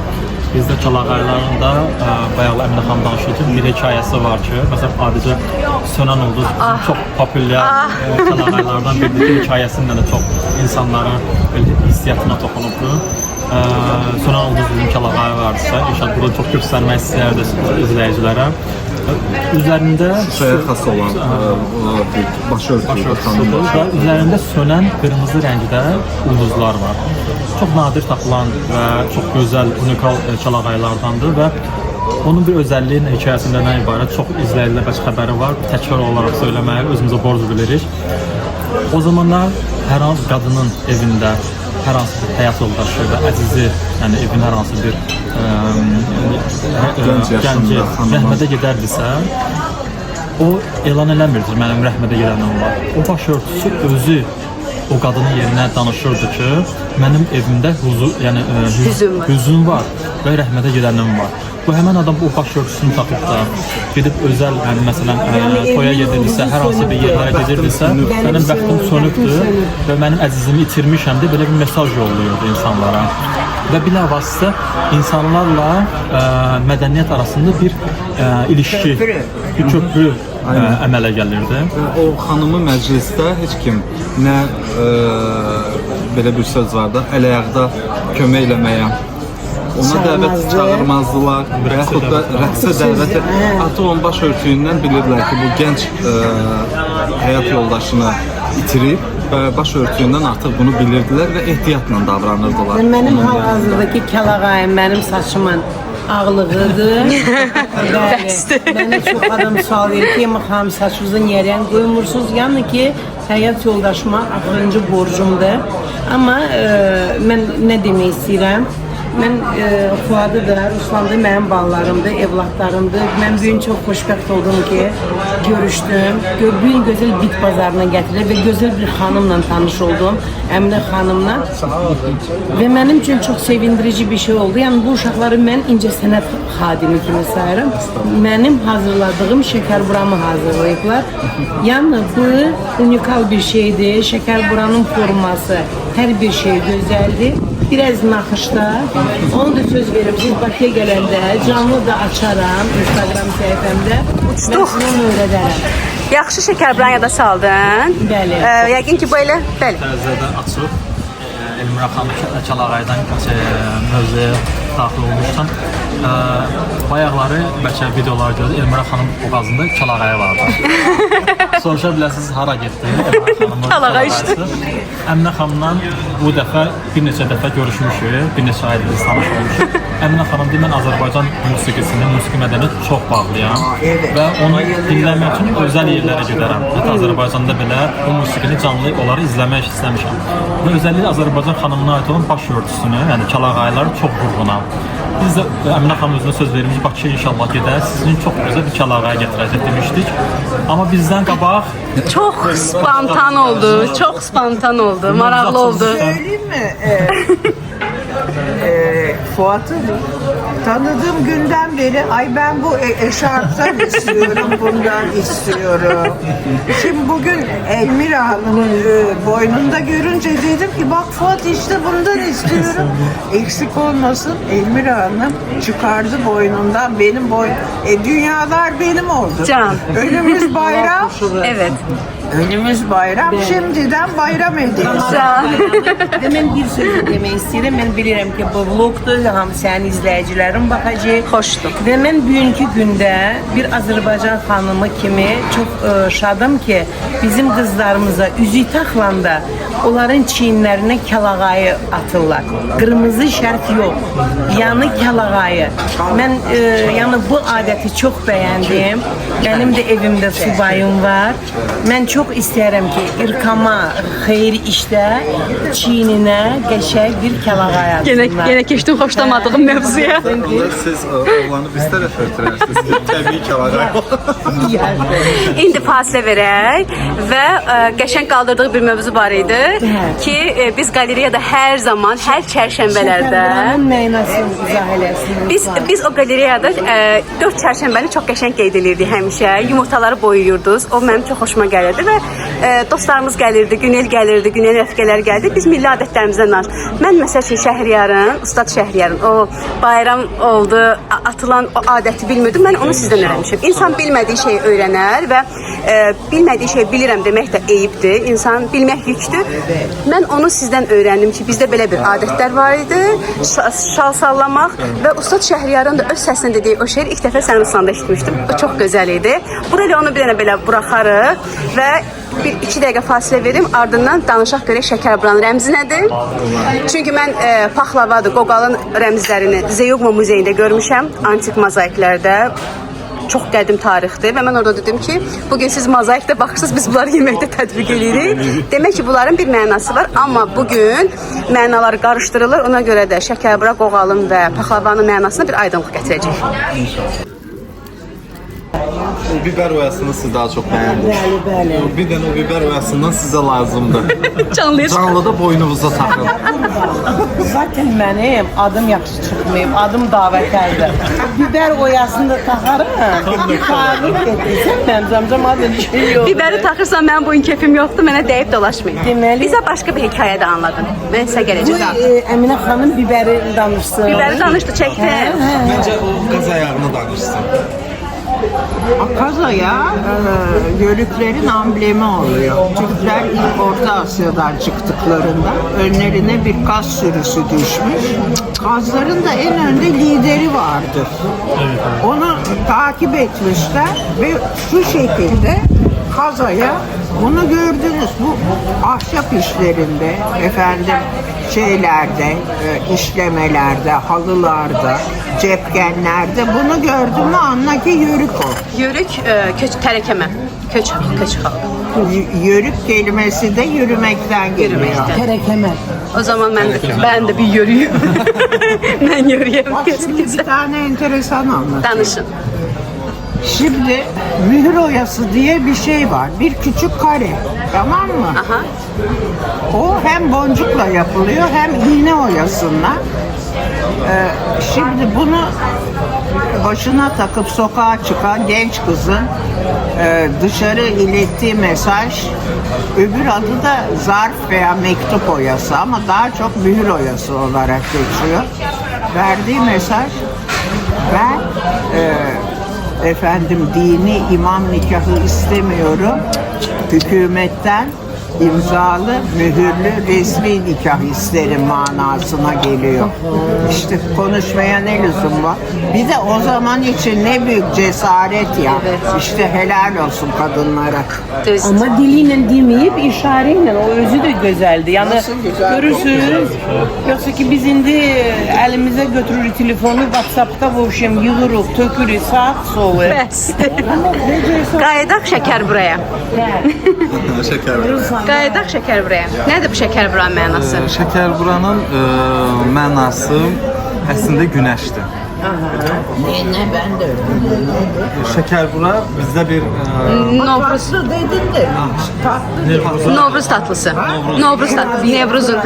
bizdə Kəlağaylarında bayaq Emrah xanım danışdı ki, bir hekayəsi var ki, məsələn, adicə Sönən Ulduz bizim çox populyar Kəlağaylardan biridir ki, hekayəsində də çox insanların hissiyatına toxunubdur. Sönən Ulduz bizim Kəlağay varsa, inşallah burada çox göstərmək istəyərdi izləyicilərə. Üzərində Şeye xas olan bir başörtüyü tanınır. və üzərində sönən qırmızı rəngdə ulduzlar var. Çox nadir tapılan və çox gözəl, unikal Kəlağaylardandır və onun bir özəlliyi hekayəsində nə ibarət? Çox izləyicilər bəs xəbəri var. Təkrar olaraq söyləməyə özümüzə borc bilirik. O zamanlar hər hansı qadının evində hər hansı bir həyat yoldaşı və əzizi, yəni evin hər hansı bir gənci rəhmətə gedərdisə, o elan eləmirdi mənim rəhmətə gedənim var. O başörtüsü özü o qadının yerinə danışırdı ki, mənim evimdə hüzün var və rəhmətə gedənim var. Bu həmin adam bu başörtüsünü tapıb da gedib özəl, yəni məsələn toya gedirdisə, hər hansı bir yerlərə gedirdisə, mənim bəxtim sönübdür və mənim əzizimi itirmişəm də belə bir mesaj yollayırdı insanlara. Və bilavasitə insanlarla mədəniyyət arasında bir ilişki, bir köprü əmələ gəlirdi. O xanımı məclisdə heç kim nə belə bir söz var da, əl-ayaqda kömək eləməyə ona dəvət çağırmazdılar və yaxud da rəqsə dəvət atı onun başörtüyündən bilirlər ki, bu gənc həyat yoldaşını itirib və başörtüyündən artıq bunu bilirdilər və ehtiyatla davranırdılar. Mənim hal-hazırdakı Kəlağayım mənim saçımın ağlığıdır. Mənə çox adam sual verir ki, xanım saçınızı niyə qoymursunuz? Yəni ki, həyat yoldaşıma axırıncı borcumdur. Amma mən nə demək istəyirəm? Mən Fuadı da, Ruslan da mənim balalarımdır, evlatlarımdır. Mən bu gün çox xoşbəxt oldum ki, görüşdüm. Bu gün gözəl bit bazarına gətirilib və gözəl bir xanımla tanış oldum. Əminə xanımla. Və mənim üçün çox sevindirici bir şey oldu. Yəni bu uşaqları mən incəsənət xadimi kimi sayıram. Mənim hazırladığım şəkərburamı hazırlayıblar. Yəni bu unikal bir şeydir. Şəkərburanın forması, hər bir şey gözəldir. Biraz naxışda. Onu da söz verim. Siz Bakıya gələndə canlı da açaram Instagram səhifəmdə. Mən onu öyrədərəm. Yaxşı şəkərburan yada saldın. Bəli. Yəqin ki, belə, bəli. Təzədən açıb Elmira xanım Kəlağaydan mövzuya daxil olmuşsan. Bayaqları bəlkə videolar gördü. Elmira xanım boğazında Kəlağayı vardı. Soruşa bilərsiniz hara getdi? Elmira xanımın Kəlağayısı. Əminə xanımla bu dəfə bir neçə dəfə görüşmüşük, bir neçə aydır biz tanış olmuşuq. Əminə xanım deyir, mən Azərbaycan musiqisini, musiqi mədəniyyəti çox bağlıyam və onu dinləmək üçün özəl yerlərə gedərəm. Hətta Azərbaycanda belə bu musiqini canlı olaraq izləmək istəmişəm. Və özəlliklə Azərbaycan xanımına aid olan başörtüsünü, yəni Kəlağayları çox vurğunam. Biz də Əminə xanım özünə söz vermişik, Bakıya inşallah gedər, sizin çox gözəl bir Kəlağaya gətirəcək demişdik. Amma bizdən qabaq Çox spontan oldu, çox spontan oldu, maraqlı oldu. Söyleyeyim mi? Fuat'ı tanıdığım günden beri ay ben bu eşarptan istiyorum, bundan istiyorum. Şimdi bugün Elmira Hanım'ın boynunda görünce dedim ki bak Fuat işte bundan istiyorum. Eksik olmasın Elmira Hanım çıkardı boynundan benim dünyalar benim oldu. Can. Önümüz bayram. Evet. Önümüz bayram. Şimdiden bayram ediyoruz. Və mən bir söz demək istəyirəm. Mən bilirəm ki, bu vlogdur, hamı sənin izləyicilərin baxacaq. Xoşdur. Və mən bugünkü gündə bir Azərbaycan xanımı kimi çox şadım ki, bizim qızlarımıza üzük taxlanda onların çiyinlərinə Kəlağayı atırlar. Qırmızı şərf yox. Yəni Kəlağayı. Mən yəni bu adəti çox bəyəndim. Mənim də evimdə subayım var. Mən çok isterim ki irkama, xeyri işdə çiynine geçək bir kəlağa yazsınlar. Yenə keçdim xoşlamadığım mövzuya. Siz oğlanı biz tərəf ötürərsiniz. Təbii ki, var. İndi fasilə verək və qəşəng qaldırdığı bir mövzu var idi ki, biz qalereyada hər zaman, hər çərşənbələrdə Şəkərburanın mənasını izah eləsin. biz o qalereyada 4 çərşənbəni çox qəşəng qeyd edirdik həmişə. Yumurtaları boyuyurduk. O mənim çox xoşuma gəlirdi və dostlarımız gəlirdi, Günel gəlirdi, Günel rəfiqələr gəldi. Biz milli adətlərimizdən danışırıq. Mən məsəl üçün Şəhriyarın, Ustad Şəhriyarın o bayram oldu, atılan o adəti bilmirdim. Mən onu sizdən öyrənmişəm. İnsan bilmədiyi şeyi öyrənər və bilmədiyi şeyi bilirəm demək də eyibdir. İnsan bilmək yükdür. Mən onu sizdən öyrəndim ki, bizdə belə bir adətlər var idi. Şal sallamaq və Ustad Şəhriyarın da öz səsində dediyi o şeir ilk dəfə sənin Ruslan'da eşitmişdim. O çox gözəl idi. Burayla onu bir dənə belə buraxarıq və bir 2 dəqiqə fasilə verim, ardından danışaq görək Şəkərburanın rəmzi nədir? Çünki mən paxlavadır, qoqalın rəmzlərini Zeyugma muzeyində görmüşəm, antik mozaiklərdə. Çox qədim tarixdir və mən orada dedim ki, bugün siz mozaikdə baxırsınız, biz bunları yeməkdə tətbiq edirik. Demək ki, bunların bir mənası var, amma bugün mənalar qarışdırılır. Ona görə də Şəkərbura, qoğalın və paxlavanın mənasına bir aydınlıq gətirəcək. O biber oyasını siz daha çok beğendiniz. Bəli. Bir dənə o biber oyasından sizə lazımdır. Canlıyız. Canlıda boynunuza taxın. Zaten mənim adım yaxşı çıxmayıb, adım davətərdir. Biber oyasını da taxarım. Tarif etdirsən, mənim zamcam adı şey yox. Biberi taxırsan, mənim bugün keyfim yoxdur, mənə deyib dolaşmayın. Deməli- Bizə başqa bir hekayə də anladın. Mən sizə Bu gələcək daha. Əminə xanım biberi danışsın. Biberi danışdı, çəkdi. Məncə o qaz ayağını danışsın. Akazaya yörüklerin amblemi oluyor. Türkler ilk Orta Asya'dan çıktıklarında önlerine bir kaz sürüsü düşmüş. Kazların da en önde lideri vardır. Onu takip etmişler ve şu şekilde kazaya bunu gördünüz. Bu ahşap işlerinde, efendim şeylerde, işlemelerde, halılarda, cepkenlerde bunu gördün mü anla ki yörük o. Yörük, tərəkəmə, köç xalq. Yörük kelimesi de yürümekten geliyor. Terekeme. O zaman ben de bir yörüyüm. Ben yörüyüm. Bak şimdi bir tane enteresan anlatayım. Danışın. Şimdi mühür oyası diye bir şey var. Bir küçük kare. Tamam mı? Aha. O hem boncukla yapılıyor hem iğne oyasıyla. Şimdi bunu başına takıp sokağa çıkan genç kızın dışarı ilettiği mesaj, öbür adı da zarf veya mektup oyası ama daha çok mühür oyası olarak geçiyor. Verdiği mesaj, ben efendim dini imam nikahı istemiyorum, hükümetten imzalı, mühürlü, resmi nikah isterim manasına geliyor. İşte konuşmaya ne lüzum var? Bir de o zaman için ne büyük cesaret ya. İşte helal olsun kadınlara. Ama diliyle demeyip işareyle o özü de güzeldi. Yani görürsünüz. Yoksa ki biz indi elimize götürürük telefonu WhatsApp'ta boşum yığırıq, tökürük, saat soğuk. Bəs. Qayıdaq Şəkərburaya. Şəkər. Qayıdaq Şəkərburaya. Nədir bu Şəkərburanın mənası? Şəkərburanın mənası əslində günəşdir. Ne ben de öyle. Şəkərbura bizdə bir Novruz. Dedin de tatlı. Novruz tatlısı. Novruz tatlısı. Nevruzun.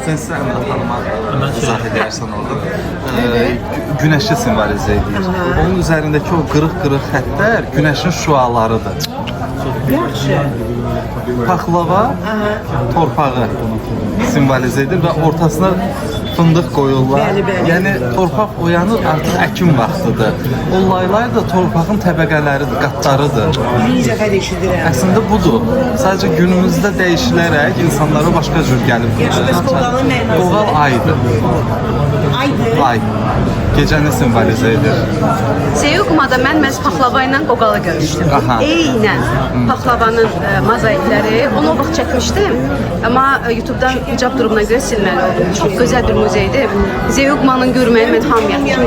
sən xanıma izah edərsən orada. Günəşi simvolizə edir. Onun üzərindəki o qırıq-qırıq xəttlər günəşin şüalarıdır. Paxlava torpağı simvolizə edir və ortasına fındıq qoyurlar. Yəni torpaq oyanır, artıq əkin vaxtıdır. O laylar da torpağın təbəqələridir, qatlarıdır. Birinci dəfə eşidirəm. Əslində budur. Sadəcə günümüzdə dəyişilərək insanlara başqa cür gəlib. qoğalın mənası? Qoğal aydır. Aydı. Ay. Gecəni simvolizə edir. Seyuqmada mən məhz paxlava ilə qoqalı görmüşdüm. Aha. Eynən paxlavanın mozaikləri. Onu o vaxt çəkmişdim. Amma YouTube-dan icab durumuna görə silməli oldum. Çox gözəl bir muzeydir. Zeugmanın görməyi mən hamıyam. Kim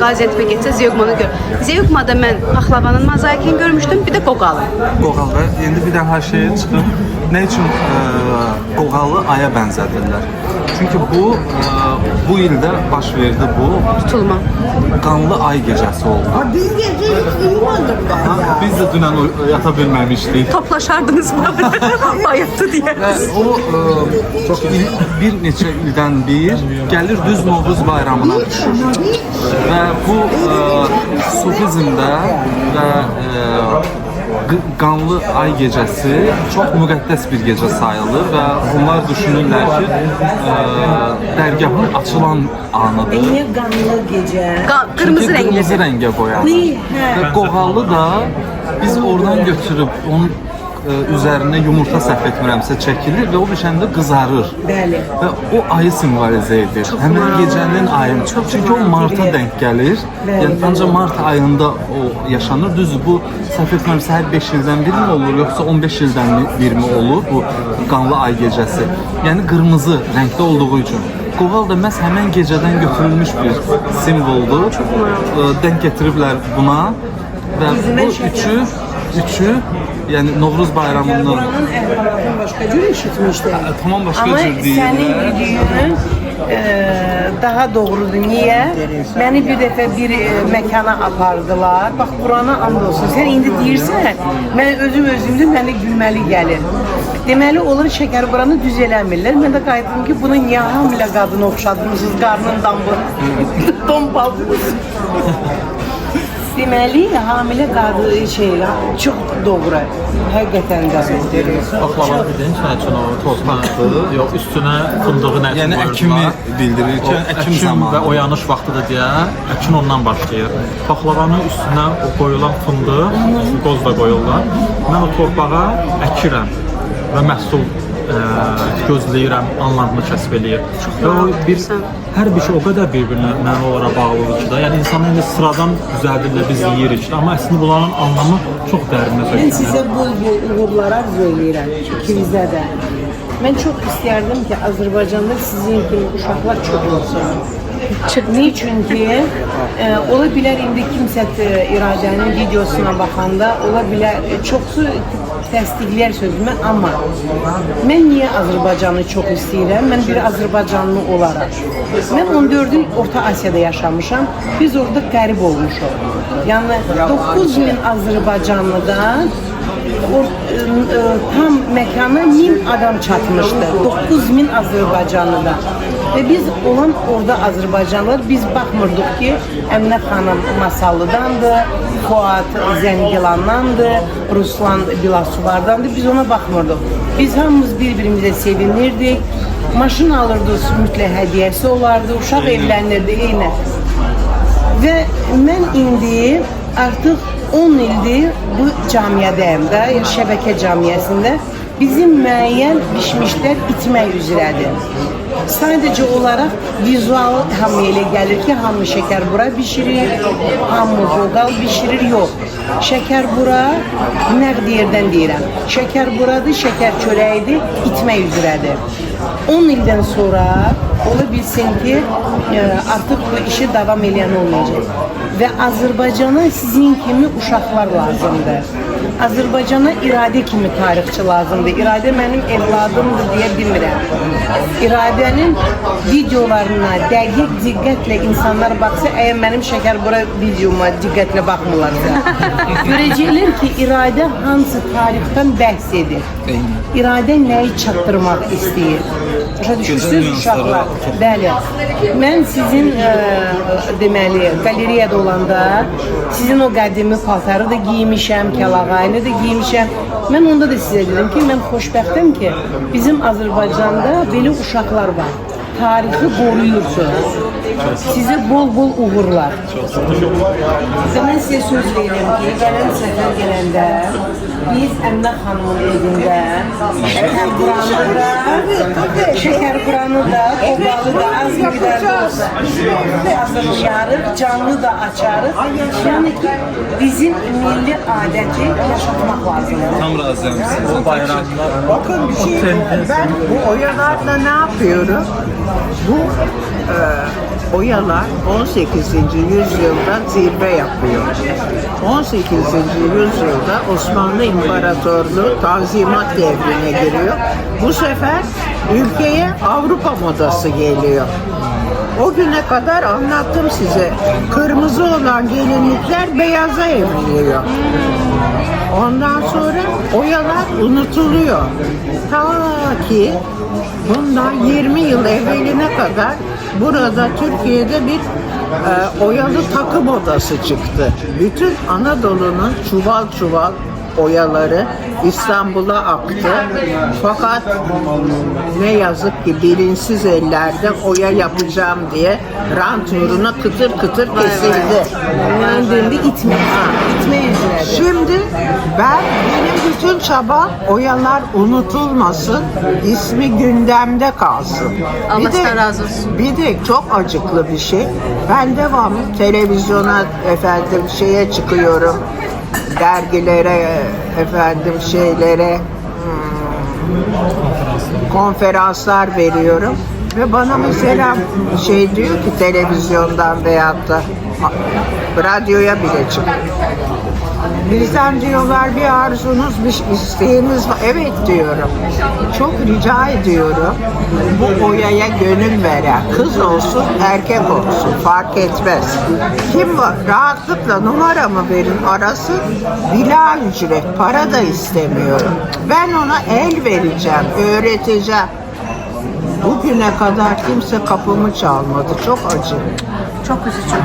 Qaziantepə getsə Zeugmanı gör. Zeugmada mən paxlavanın mozaikini görmüşdüm, bir də qoğalı. Qoğalı. İndi bir daha şeye çıxım. Nə üçün qoğalı aya bənzədirlər? Çünki bu ildə baş verdi bu. Tutulma. Qanlı ay gecəsi oldu. Biz gece hiç uyumadık daha. Biz də dünən yata bilməmişdik. Toplaşardınız mı? Bayatı diye. Və o bir neçə ildən bir gəlir düz Novruz bayramına düşür. Və bu sufizmdə və qanlı ay gecəsi çox müqəddəs bir gecə sayılır və onlar düşünürlər ki, dərgahın açılan anıdır. Niye qanlı gecə? Qırmızı Çünki rəngli. qırmızı rəngə boyanır. Və qoğalı da biz oradan götürüb onun üzərinə yumurta səhv etmirəmsə çəkilir və o bişəndə qızarır. Bəli. Və o ayı simvolizə edir. Həmin gecənin ayını. Çünki o marta denk gəlir. Yəni ancaq mart ayında o yaşanır. Düzdür, bu səhv etmirəmsə hər 5 ildən bir mi olur, yoxsa 15 ildən bir mi olur bu qanlı ay gecəsi? Yəni qırmızı rəngdə olduğu üçün. Qoğal da məhz həmin gecədən götürülmüş bir simvoldur. Denk gətiriblər buna və bu üçü yəni Novruz bayramının Buranın əhvalatını başqa cür eşitmişdim. Tamam başqa Ama cür deyil. senin dediğin daha doğrudur. Niye? Beni bir dəfə bir məkana apardılar. Bax buranı and olsun. Sen indi deyirsən, mən özümdə mənə gülməli gəlir. Deməli olur şəkər buranı düz eləmirlər. Mən də qayıtdım ki, bunu niyə hamilə qadına oxşadmışsınız? Qarnın dombaldınız. Deməli, hamilə qadın şeylər çox doğru. Həqiqətən də. Baklava dedin, sənin üçün o tozpandır, yox üstünə fındığı nə Yəni əkimi bildirir ki, əkim zamanı və oyanış vaxtıdır deyə əkin ondan başlayır. Baklavanın üstünə o qoyulan fındıq, qoz da qoyurlar. Mən o torpağa əkirəm və məhsul gözləyirəm, anlamını kəsb eləyir. Və o hər bir şey o qədər bir-birinə mənə olaraq bağlıdır ki da, yəni insanın indi sıradan düzəldirlər, biz yeyirik ki, amma əslində bunların anlamı çox dərinə Mən söyləyir. sizə bol-bol uğurlar arzu eləyirəm. İkinizə də. Mən çox istərdim ki, Azərbaycanda sizin kimi uşaqlar çox olsun. Niçin ki, ola bilər indi kimsə İradənin videosuna baxanda, ola bilər çoxsu təsdiqləyər sözümü, amma mən niyə Azərbaycanı çox istəyirəm? Mən bir Azərbaycanlı olaraq. Mən 14 il Orta Asiyada yaşamışam, biz orada qərib olmuşuq. Yəni 9000 Azərbaycanlıdan tam məkana 1000 adam çatmışdı. 9000 Azərbaycanlıdan. Və biz olan orada Azərbaycanlılar, biz baxmırdıq ki, Əminə xanım Masallıdandır, Fuad Zəngilandandır, Ruslan Bilasuvardandır, biz ona baxmırdıq. Biz hamımız bir-birimizə sevinirdik, maşın alırdıq, mütləq hədiyyəsi olardı, uşaq evlənirdi, eynə. Və mən indi artıq 10 ildir bu camiyədəyim də, şəbəkə camiyəsində bizim müəyyən bişmişlər itmək üzrədir. Sadəcə olaraq vizual hamıya elə gəlir ki, hamı şəkər bura bişirir, hamı qoğal bişirir, yox. Şəkər bura nəqd yerdən deyirəm. Şəkər buradır, şəkər çörəyidir, itmək üzrədir. 10 ildən sonra ola bilsin ki, artıq bu işi davam edən olmayacaq. Və Azərbaycana sizin kimi uşaqlar lazımdır. Azərbaycana İradə kimi tarixçi lazımdır. İradə mənim evladımdır deyə bilmirəm. İradənin videolarına dəqiq diqqətlə insanlar baxsa, əgər mənim şəkər bura videoma diqqətlə baxmırlarsa, görəcəklər ki, İradə hansı tarixdən bəhs edir. İradə nəyi çatdırmaq istəyir. Başa düşürsünüz uşaqlar? Bəli. Mən sizin deməli, qalereyada olanda sizin o qədimi paltarı da giymişəm, kəlağayını da giymişəm. Mən onda da sizə dedim ki, mən xoşbəxtəm ki, bizim Azərbaycanda belə uşaqlar var. Tarixi qoruyursunuz. Sizə bol-bol uğurlar. Mən sizə söz verirəm ki, gələn səfər gələndə biz Əminə xanımın evində şəkər buranı da, kovalı da az miqdarda olsa hazırlayarıq, canlı da açarıq. Yəni ki, bizim milli adəti yaşatmaq lazımdır. Tam razıyam sizin. Bayramlar. Bakın bir şey, ben bu oyalarla ne yapıyorum? Bu oyalar 18. yüzyılda zirve yapıyor. 18. yüzyılda Osmanlı İmparatorluğu Tanzimat devrine giriyor. Bu sefer ülkeye Avrupa modası geliyor. O güne kadar anlattım size. Kırmızı olan gelinlikler beyaza evriliyor. Ondan sonra oyalar unutuluyor. Ta ki bundan 20 yıl evveline kadar burada Türkiye'de bir oyalı takı modası çıktı. Bütün Anadolu'nun çuval çuval oyaları İstanbul'a aktı. Fakat ne yazık ki bilinçsiz ellerde oya yapacağım diye rant uğruna kıtır kıtır kesildi. Döndüğünde itme yüzüne. Şimdi benim bütün çaba oyalar unutulmasın, ismi gündemde kalsın. Allah sizden razı olsun. Bir de çok acıklı bir şey. Ben devamlı televizyona şeye çıkıyorum. Dergilere şeylere konferanslar veriyorum ve bana mesela diyor ki televizyondan veyahut da radyoya bile çık. Bizden diyorlar bir arzunuz, bir isteğiniz var. Evet diyorum. Çok rica ediyorum. Bu oyaya gönül veren kız olsun, erkek olsun fark etmez. Kim var? Rahatlıkla numaramı verin arasın. Bila ücret, para da istemiyorum. Ben ona el vereceğim, öğreteceğim. Bugüne kadar kimse kapımı çalmadı. Çok acı. Çok üzücü.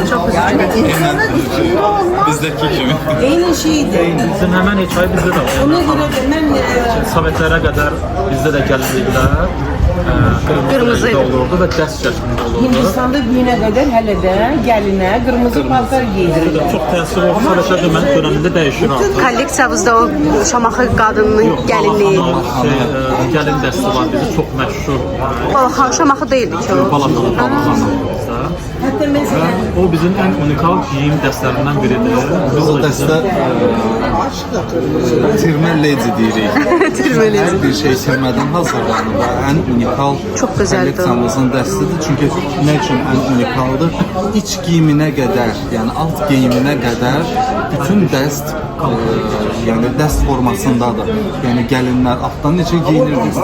Çok üzücü. Yani insanın içinde olmaz. Bizdeki kimi. Eyni şeydir. Bizim hemen hikaye bizde de var. Ona göre de mən Sovetlərə qədər bizdə də gəlinliklər qırmızı rəngdə olurdu və dəst şəklində olurdu. Hindistanda günə qədər hələ də gəlinə qırmızı paltar giydirirlər. Çox təsir oldu. Sovetlər mən dövründə dəyişir artıq. Kolleksiyamızda o Şamaxı qadının gəlinliyi. Gəlin dəsti var bizdə çox məşhur. Balaxan Şamaxı deyildi ki o. Balaxanı. Hətta məsələn, O bizim ən unikal geyim dəstlərindən biridir. Biz o dəstə tirmə ledi deyirik. Hər bir şey tirmədən hazırlanır və ən unikal Çox gözəldir. kolleksiyamızın dəstidir. Çünki nə üçün ən unikaldır? İç geyiminə qədər, yəni alt geyiminə qədər bütün dəst yəni dəst formasındadır. Yəni gəlinlər altdan necə geyinir və üst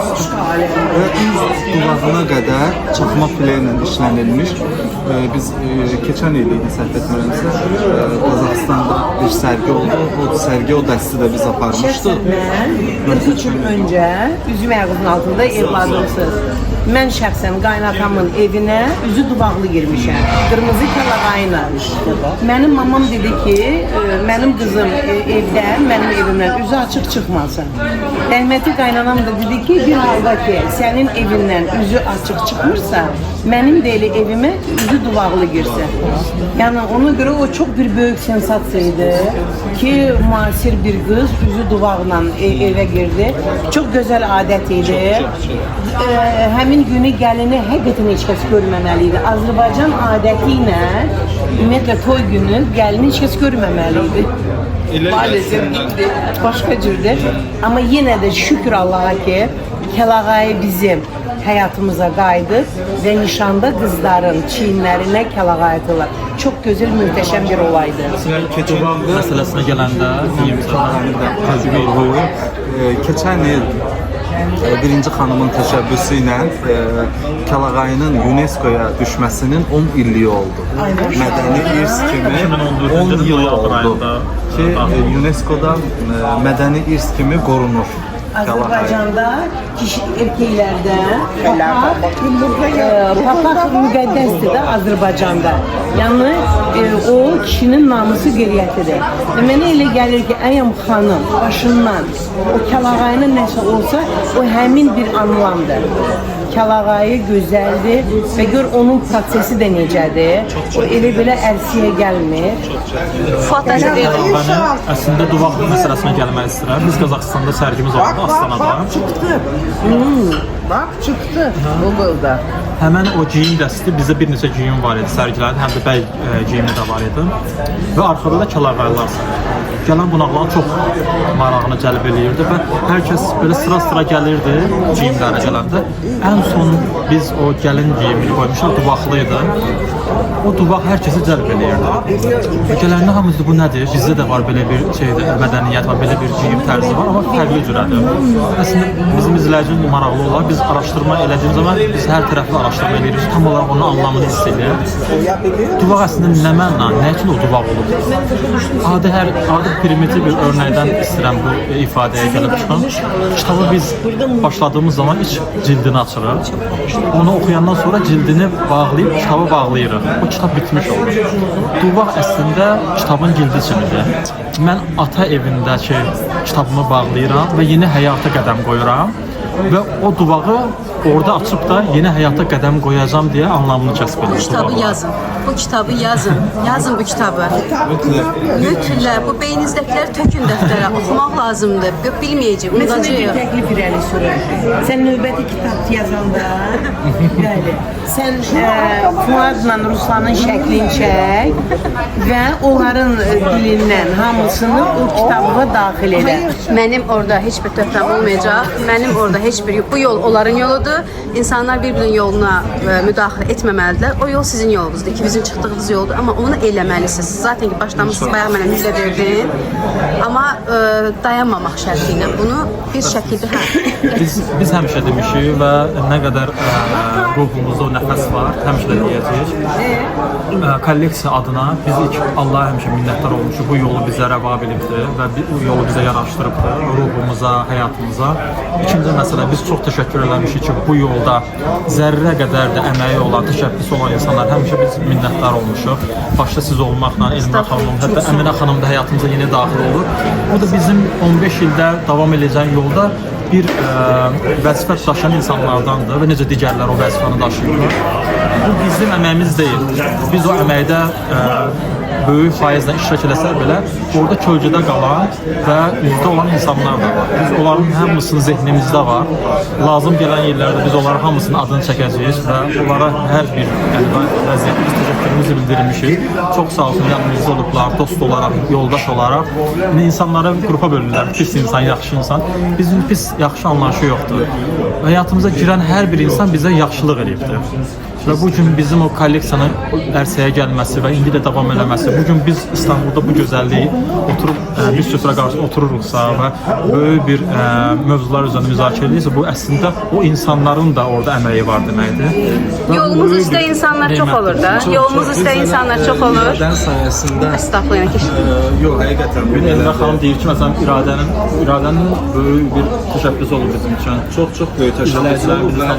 duvağına qədər çaxma filə ilə işlənilmiş. Biz keçən il idi səhv etmirəmsə Qazaxıstanda bir sərgi oldu. O sərgi o dəsti də biz aparmışdıq. mən 43 il öncə üzüm ayağımın altında evladımsız. Mən şəxsən qaynatamın evinə üzü duvaqlı girmişəm. Qırmızı kəlağayla. Mənim mamam dedi ki, mənim qızım evdə, mənim evimdən üzü açıq çıxmasın. Rəhmətli qaynanam da dedi ki, bir halda ki, sənin evindən üzü açıq çıxmırsa, mənim də elə evimə üzü duvaqlı girsin. Yəni ona görə o çox bir böyük sensasiya idi ki, müasir bir qız üzü duvaqla evə girdi. Çox gözəl adət idi. Həmin günü gəlini həqiqətən heç kəs görməməli idi. Azərbaycan adəti ilə ümumiyyətlə toy günü gəlini heç kəs görməməli idi. Maalesef indi başqa cürdür. Amma yenə də şükür Allaha ki, kəlağayı bizim həyatımıza qayıdıb və nişanda qızların çiyinlərinə kəlağayı atırlar. Çox gözəl, möhtəşəm bir olaydır. Keçən məsələsinə gələndə deyim sənə. Keçən il birinci xanımın təşəbbüsü ilə Kəlağayının UNESCO-ya düşməsinin 10 illiyi oldu. Mədəni irs kimi 10 yıl oldu ki, UNESCO-da mədəni irs kimi qorunur. Azərbaycanda kişi erkəklərdə papaq müqəddəsdir də Azərbaycanda. Yəni o kişinin namusu qeyrətidir. Mənə elə gəlir ki, əyəm xanım başından o kəlağayının nəsə olsa, o həmin bir anlamdır. Kəlağayı gözəldir və gör onun prosesi də necədir. O elə belə ərsiyə gəlmir. Mən əslində duvaq məsələsinə gəlmək istəyirəm. Biz Qazaxıstanda sərgimiz oldu Astanada. Bax, çıxdı Google'da. Həmən o geyim dəsti bizdə bir neçə geyim var idi sərgilərin, həm də bəy geyimi də var idi. Və arxada da kəlağaylar sərgiləyirdi. Gələn qonaqların çox marağını cəlb eləyirdi və hər kəs belə sıra-sıra gəlirdi geyimlərə gələndə. Ən son biz o gəlin geyimini qoymuşlar, duvaqlı idi. O duvaq hər kəsi cəlb eləyirdi. Gələndə hamısı bu nədir? Bizdə də var belə bir mədəniyyət var, belə bir geyim tərzi var, amma fərqli cürədir. Əslində bizim izləyicinin maraqlı olar. Biz araşdırma elədiyimiz zaman biz hər tərəfli araşdırma edirik. Tam olaraq onun anlamını hiss edirik. Duvaq əslində nə mənada, nə üçün o duvaq olub? Adi primitiv bir örnəkdən istəyirəm bu ifadəyə gəlib çıxan. Kitabı biz başladığımız zaman ilk cildini açırıq. Onu oxuyandan sonra cildini bağlayıb kitabı bağlayırıq. O kitab bitmiş olur. Duvaq əslində kitabın cildi kimidir. Mən ata evindəki kitabımı bağlayıram və yeni həyata qədəm qoyuram və o duvağı orada açıb da yeni həyata qədəm qoyacağam deyə anlamını kəsb edir. Bu kitabı yazın. Bu kitabı yazın. Yazın bu kitabı. Mütləq. Bu beyninizdəkiləri tökün dəftərə. Oxumaq lazımdır. Bilməyəcək, Məsələn, bir unudacaq. təklif irəli sürür. Sən növbəti kitab yazanda, bəli, sən Fuadla Ruslanın şəklini çək və onların dilindən hamısını o kitabına daxil elə. Mənim orada heç bir töhfəm olmayacaq. Mənim orada heç bir bu yol onların yoludur. İnsanlar bir-birinin yoluna müdaxilə etməməlidirlər. O yol sizin yolunuzdur ki, bizim çıxdığımız yoldur, amma onu eləməlisiniz. Zaten ki başlamışsınız, bayaq mənə müjdə verdin. Amma dayanmamaq şərti ilə bunu bir şəkildə Biz həmişə demişik və nə qədər ruhumuzda o nəfəs var, həmişə də deyəcəyik. Kolleksiya adına biz ilk Allaha həmişə minnətdar olmuşuq. Bu yolu bizə rəva bilibdir və bu yolu bizə yaraşdırıbdır, ruhumuza, həyatımıza. İkinci məsələ, biz çox təşəkkür eləmişik ki, bu yolda zərrə qədər də əməyi olan, təşəbbüsü olan insanlar həmişə biz minnətdar olmuşuq. Başda siz olmaqla, Elmira xanım, hətta Əminə xanım da həyatımıza yeni daxil olur. Bu da bizim 15 ildə davam edəcək yolda bir vəzifə daşıyan insanlardandır və necə digərləri o vəzifəni daşıyırlar. Bu bizim əməyimiz deyil. Biz o əməkdə böyük faizlə iştirak eləsək belə, orada kölgədə qalan və üzdə olan insanlar da var. Biz onların hamısının zehnimizdə var. Lazım gələn yerlərdə biz onların hamısının adını çəkəcəyik və onlara hər bir vəziyyətdə biz təşəkkürümüzü bildirmişik. Çox sağ olsun, yanımızda olublar, dost olaraq, yoldaş olaraq. İnsanları qrupa bölürlər, pis insan, yaxşı insan. Bizim pis, yaxşı anlayışı yoxdur. Həyatımıza girən hər bir insan bizə yaxşılıq edibdir. Və bu gün bizim o kolleksiyanın ərsəyə gəlməsi və indi də davam eləməsi, bu gün biz İstanbulda bu gözəlliyi oturub bir süfrə qarşısında otururuqsa və böyük bir mövzular üzərində müzakirə edirsə, bu əslində o insanların da orada əməyi var deməkdir. Yolumuz üstə insanlar çox olur da. Yolumuz üstə insanlar çox olur. İradən sayəsində Estağfurullah, yəni keçdim. yox, həqiqətən Elmira xanım deyir ki, məsələn İradənin böyük bir təşəbbüsü olur bizim üçün. çox böyük təşəkkür olub və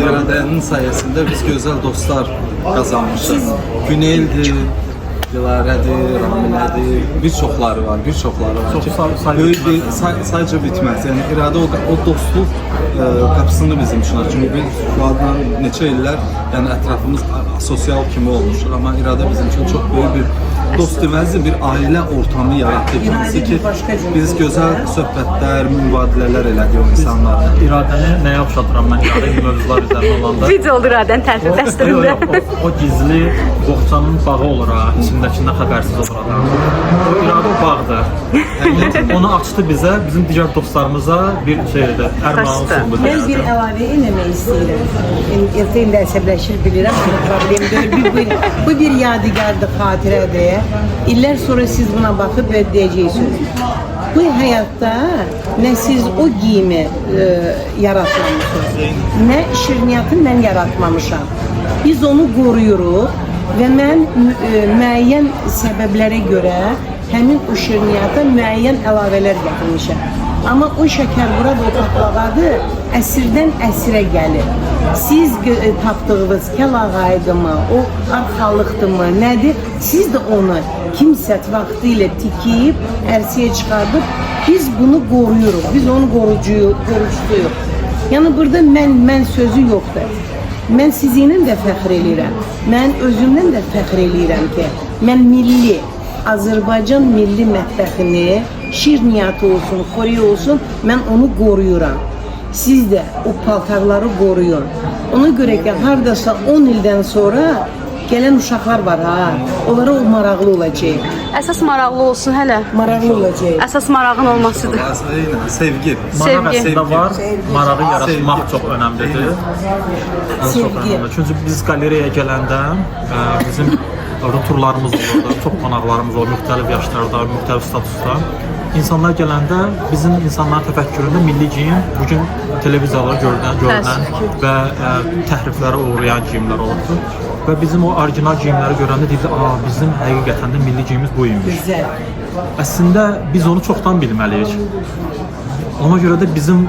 İradənin sayəsində biz gözəl dostlar qazanmışıq. Güneldir, Dilarədir, Ramilədir, bir çoxları var. Böyük bir sayca bitməz. Yəni İradə o dostluq qapısını bizim üçün açır. Çünki biz Fuadla neçə illər yəni ətrafımız sosial kimi olmuşdur, amma İradə bizim üçün çox böyük bir dost deməzdi, bir ailə ortamı yaratdı ki, biz gözəl söhbətlər, mübadilələr elədik o insanlarla. İradəni nəyə oxşadıram mən İradə mövzular üzərində olanda? Video olur Radən tərtib dəstərində. O gizli boğçanın bağı olur ha, içindəkindən xəbərsiz olur adam. O İradə o bağdır. Onu açdı bizə, bizim digər dostlarımıza bir şeydir, ərmağan olsun. Mən bir əlavə eləmək istəyirəm. İlkin də əsəbləşir bilirəm ki, problem deyil. Bu bir yadigardır, xatirədir. İllər sonra siz buna baxıb və deyəcəksiniz. Bu həyatda nə siz o giyimi yaratmamışsınız, nə şirniyyatı mən yaratmamışam. Biz onu qoruyuruq və mən müəyyən səbəblərə görə həmin o şirniyyata müəyyən əlavələr gətirmişəm. Ama o şeker burada o patlağadır, əsrdən əsrə gəlir. Siz tapdığınız kel ağaydı mı, o arxalıqdır mı, nədir? Siz de onu kimsə vaxtı ilə tikiyib, ərsəyə çıxardıb, biz bunu qoruyuruq, biz onu qorucuyuq. Yəni burada mən sözü yoxdur. Mən sizinlə də fəxr eləyirəm. Mən özümdən də fəxr eləyirəm ki, mən milli, Azərbaycan milli mətbəxini, şirniyyatı olsun, xoriyi olsun, mən onu qoruyuram. Siz də o paltarları qoruyun. Ona görə ki, hardasa 10 ildən sonra gələn uşaqlar var ha, onlara o maraqlı olacaq. Əsas maraqlı olsun hələ. Maraqlı olacaq. Əsas marağın olmasıdır. Sevgi. Maraq Sevgi. əslində var, marağı yaratmaq çox önəmlidir. Çox Sevgi. önəmlidir. Çünki biz qalereyaya gələndə bizim turlarımız olur, çox qonaqlarımız olur, müxtəlif yaşlarda, müxtəlif statusda. İnsanlar gələndə bizim insanların təfəkküründə milli geyim bugün televiziyalarda görünən və təhriflərə uğrayan geyimlər olubdur. Və bizim o orijinal geyimləri görəndə deyildi, bizim həqiqətən də milli geyimimiz bu imiş. Güzel. Əslində biz onu çoxdan bilməliyik. Ona görə də bizim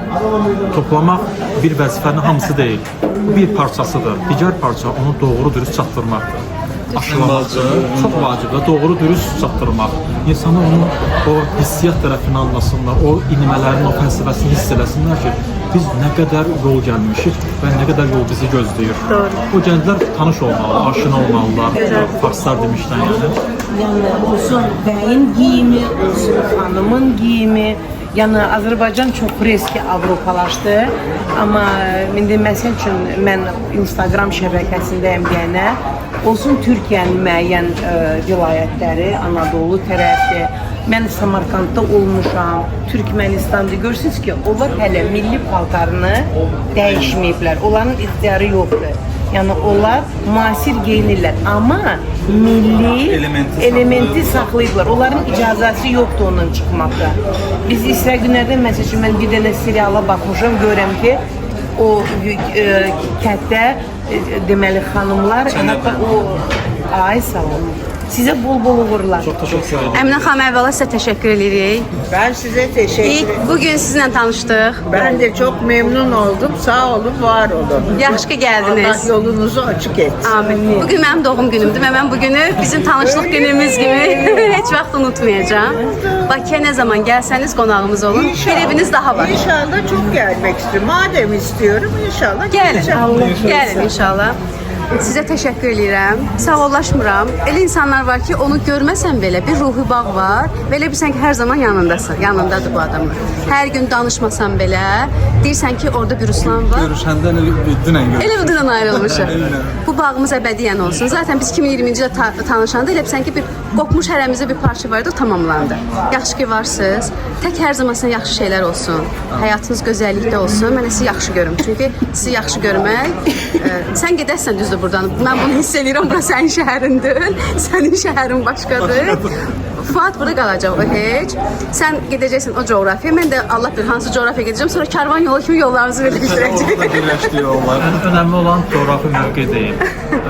toplamaq bir vəzifənin hamısı deyil. Bu bir parçasıdır. Digər parça onu doğru dürüst çatdırmaqdır. Aşılamaktır. Çox vacibdir. Doğru dürüst çatdırmaq. İnsanlar onun o hissiyat tərəfini anlasınlar, o inimələrin, o fəlsəfəsini hiss eləsinlər ki, biz nə qədər yol gəlmişik və nə qədər yol bizi gözləyir. Doğru. O gənclər tanış olmalı, aşina olmalılar. Farslar demişdən yəni. Yəni olsun bəyin giyimi, olsun xanımın giyimi. Yəni Azərbaycan çox riski Avropalaşdı. Amma indi məsəl üçün mən Instagram şəbəkəsindəyəm deyənə, olsun Türkiyənin müəyyən vilayətləri, Anadolu tərəfi. Mən Samarkandda olmuşam, Türkmenistan'da görürsünüz ki, onlar hələ milli paltarını dəyişməyiblər. Onların ixtiyarı yoxdur. Yəni onlar müasir geyinirlər, amma milli elementi saxlayıblar. Onların icazəsi yoxdur onun çıxmaqda. Biz İsra günlərdə məsəl üçün mən bir dənə seriala baxmışam, görürəm ki, o kətdə deməli xanımlar hətta o ay sağ olun. Sizə bol-bol uğurlar. Çox təşəkkür ederim. Əminə xanım, əvvəla sizə təşəkkür edirik. Ben size teşekkür İlk ederim. bugün sizinlə tanışdıq. Ben de çok memnun oldum. Sağ olun, var olun. Yaxşı ki gəldiniz. Allah yolunuzu açık etsin. Amin. Bugün mənim doğum günümdür və mən bugünü bizim tanışlıq günümüz kimi heç vaxt unutmayacağım. Bakıya nə zaman gəlsəniz qonağımız olun. Bir eviniz daha var. İnşallah çok gelmek istiyorum. Madem istiyorum inşallah geleceğim. Gəlin inşallah. Sizə təşəkkür edirəm. Sağollaşmıram. Elə insanlar var ki, onu görməsən belə bir ruhi bağ var və elə bilirsən ki, hər zaman yanındasın. Yanındadır bu adamlar. Hər gün danışmasan belə, deyirsən ki, orada bir Ruslan var. Görüşəndə dünən görüşdük. Elə budan ayrılmışıq. Bu bağımız əbədiyyən olsun. Zaten biz 2020-ci ildə tanışanda elə bilsən ki, bir qopmuş hərəmizdə bir parça vardı, tamamlandı. Yaxşı ki varsınız. Tək hər zaman sizə yaxşı şeylər olsun. Həyatınız gözəllikdə olsun. Mən də sizi yaxşı görüm. Çünki sizi yaxşı görmək, sən gedəsən düzdür buradan. Mən bunu hiss edirəm. Bura sənin şəhərindir. Sənin şəhərin başqadır. Fuad burada qalacaq o heç. Sən gedəcəksən o coğrafiyaya. Mən də Allah bilir hansı coğrafiyaya gedəcəm. Sonra karvan yolu kimi yollarımızı birləşdirəcəyik. Birləşdiyi yollar. Önəmli olan coğrafi mövqe deyil.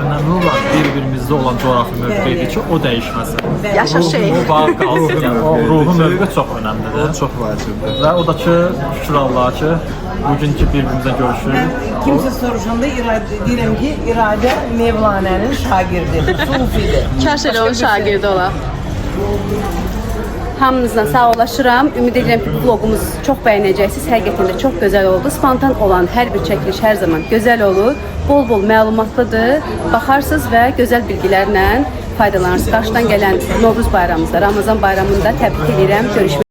Önəmli olan bir-birimizdə olan coğrafi mövqedir ki, o dəyişməsin. Yaşasın. O bağ qalsın. Yəni, o ruhu mövqe çox önəmlidir. O çox vacibdir. Və o da ki, şükür Allah'a ki, bugünkü bir-birimizə görüşürük. Kimsə soruşanda deyirəm ki, İradə Mevlanənin şagirdidir, sufidir. Kaş elə onun şagirdi olaq. Hamınızla sağollaşıram. Ümid edirəm ki, bu vlogumuz çox bəyənəcəksiniz. Həqiqətən də çox gözəl oldu. Spontan olan hər bir çəkiliş hər zaman gözəl olur. Bol-bol məlumatlıdır. Baxarsınız və gözəl bilgilərlə faydalanırsınız. Qarşıdan gələn Novruz bayramımızda, Ramazan bayramında təbrik edirəm. Görüşmək